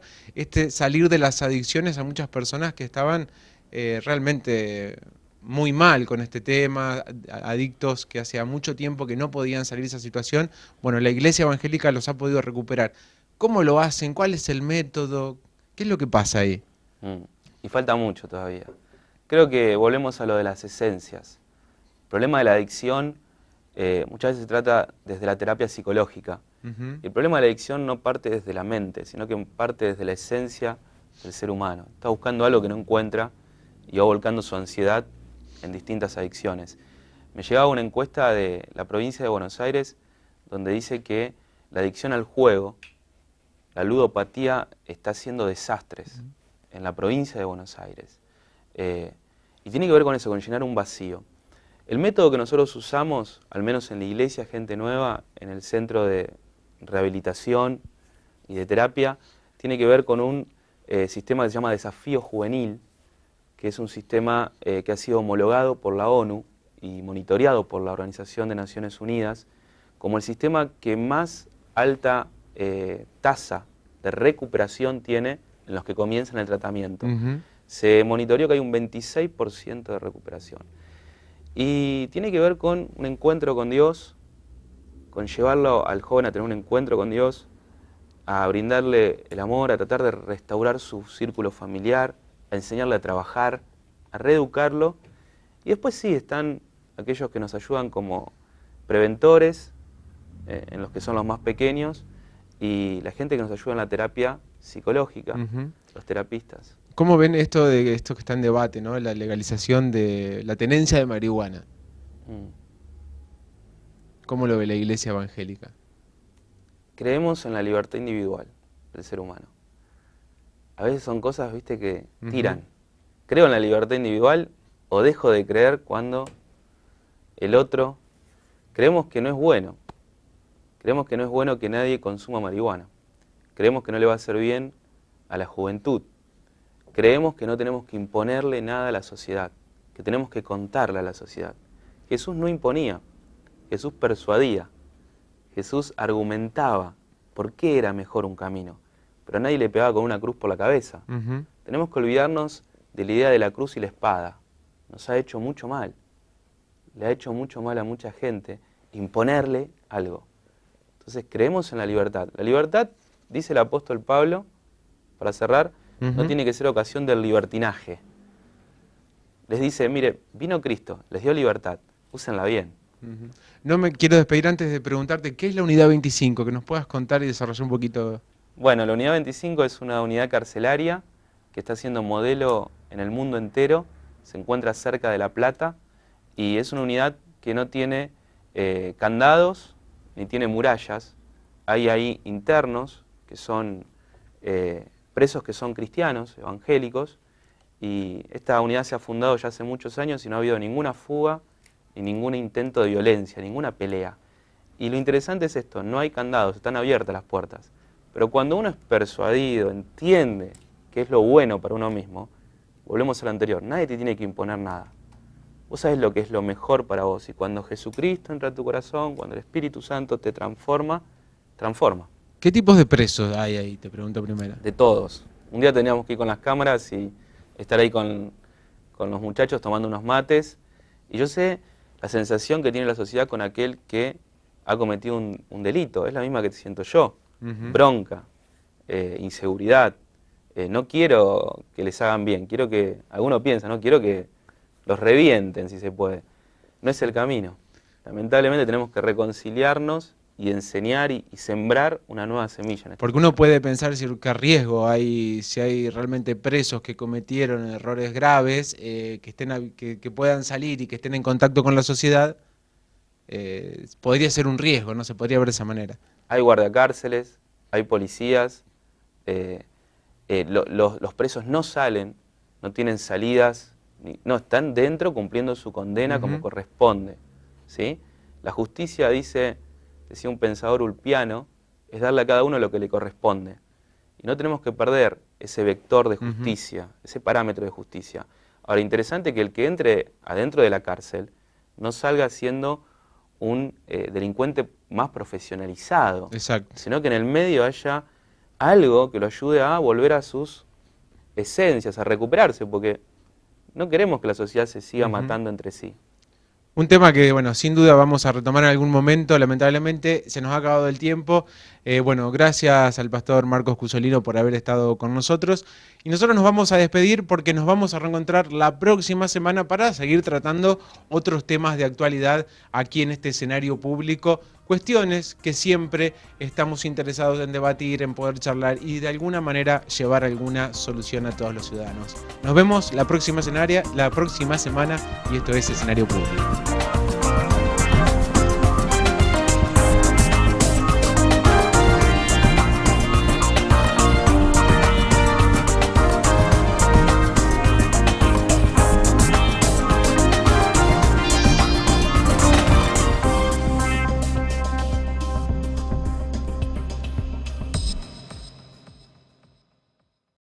salir de las adicciones a muchas personas que estaban realmente muy mal con este tema, adictos que hacía mucho tiempo que no podían salir de esa situación. Bueno, la iglesia evangélica los ha podido recuperar. ¿Cómo lo hacen? ¿Cuál es el método? ¿Qué es lo que pasa ahí? Y falta mucho todavía. Creo que volvemos a lo de las esencias. El problema de la adicción muchas veces se trata desde la terapia psicológica. El problema de la adicción no parte desde la mente, sino que parte desde la esencia del ser humano. Está buscando algo que no encuentra y va volcando su ansiedad en distintas adicciones. Me llegaba una encuesta de la provincia de Buenos Aires donde dice que la adicción al juego, la ludopatía, está haciendo desastres en la provincia de Buenos Aires. Y tiene que ver con eso, con llenar un vacío. El método que nosotros usamos, al menos en la iglesia Gente Nueva, en el centro de rehabilitación y de terapia, tiene que ver con un sistema que se llama Desafío Juvenil, que es un sistema que ha sido homologado por la ONU y monitoreado por la Organización de Naciones Unidas como el sistema que más alta tasa de recuperación tiene en los que comienzan el tratamiento. Se monitoreó que hay un 26% de recuperación. Y tiene que ver con un encuentro con Dios, con llevarlo al joven a tener un encuentro con Dios, a brindarle el amor, a tratar de restaurar su círculo familiar, a enseñarle a trabajar, a reeducarlo. Y después sí, están aquellos que nos ayudan como preventores, en los que son los más pequeños, y la gente que nos ayuda en la terapia psicológica, los terapistas. ¿Cómo ven esto que está en debate, ¿no? La legalización de la tenencia de marihuana? ¿Cómo lo ve la iglesia evangélica? Creemos en la libertad individual del ser humano. a veces son cosas, viste, que tiran. Creo en la libertad individual o dejo de creer cuando el otro... Creemos que no es bueno. Creemos que no es bueno que nadie consuma marihuana. Creemos que no le va a hacer bien a la juventud. Creemos que no tenemos que imponerle nada a la sociedad, que tenemos que contarle a la sociedad. Jesús no imponía, Jesús persuadía, Jesús argumentaba por qué era mejor un camino, pero nadie le pegaba con una cruz por la cabeza. Tenemos que olvidarnos de la idea de la cruz y la espada. Nos ha hecho mucho mal, le ha hecho mucho mal a mucha gente imponerle algo. Entonces creemos en la libertad. La libertad, dice el apóstol Pablo, para cerrar, no tiene que ser ocasión del libertinaje. Les dice, mire, vino Cristo, les dio libertad, úsenla bien. No me quiero despedir antes de preguntarte, ¿qué es la Unidad 25? Que nos puedas contar y desarrollar un poquito. Bueno, la Unidad 25 es una unidad carcelaria que está siendo modelo en el mundo entero, se encuentra cerca de La Plata y es una unidad que no tiene candados ni tiene murallas. Hay ahí internos que son presos que son cristianos, evangélicos, y esta unidad se ha fundado ya hace muchos años y no ha habido ninguna fuga ni ningún intento de violencia, ninguna pelea. Y lo interesante es esto, no hay candados, están abiertas las puertas. Pero cuando uno es persuadido, entiende qué es lo bueno para uno mismo, volvemos a lo anterior, nadie te tiene que imponer nada. Vos sabés lo que es lo mejor para vos, y cuando Jesucristo entra a tu corazón, cuando el Espíritu Santo te transforma, transforma. ¿Qué tipos de presos hay ahí? Te pregunto primero. De todos. Un día teníamos que ir con las cámaras y estar ahí con los muchachos tomando unos mates. Y yo sé la sensación que tiene la sociedad con aquel que ha cometido un delito. Es la misma que siento yo. Bronca, inseguridad. No quiero que les hagan bien. Quiero que, alguno piensa, no quiero que los revienten si se puede. No es el camino. Lamentablemente tenemos que reconciliarnos y enseñar y sembrar una nueva semilla. Porque uno puede pensar si qué riesgo hay, si hay realmente presos que cometieron errores graves, que puedan salir y que estén en contacto con la sociedad, podría ser un riesgo, ¿no? Se podría ver de esa manera. Hay guardacárceles, hay policías, los presos no salen, no tienen salidas, no, están dentro cumpliendo su condena como corresponde, ¿sí? La justicia decía un pensador ulpiano, es darle a cada uno lo que le corresponde. Y no tenemos que perder ese vector de justicia, ese parámetro de justicia. Ahora, interesante que el que entre adentro de la cárcel no salga siendo un delincuente más profesionalizado, sino que en el medio haya algo que lo ayude a volver a sus esencias, a recuperarse, porque no queremos que la sociedad se siga matando entre sí. Un tema que, bueno, sin duda vamos a retomar en algún momento, lamentablemente se nos ha acabado el tiempo. Bueno, gracias al pastor Marcos Cusolino por haber estado con nosotros. Y nosotros nos vamos a despedir porque nos vamos a reencontrar la próxima semana para seguir tratando otros temas de actualidad aquí en este escenario público. Cuestiones que siempre estamos interesados en debatir, en poder charlar y de alguna manera llevar alguna solución a todos los ciudadanos. Nos vemos la próxima semana y esto es Escenario Público.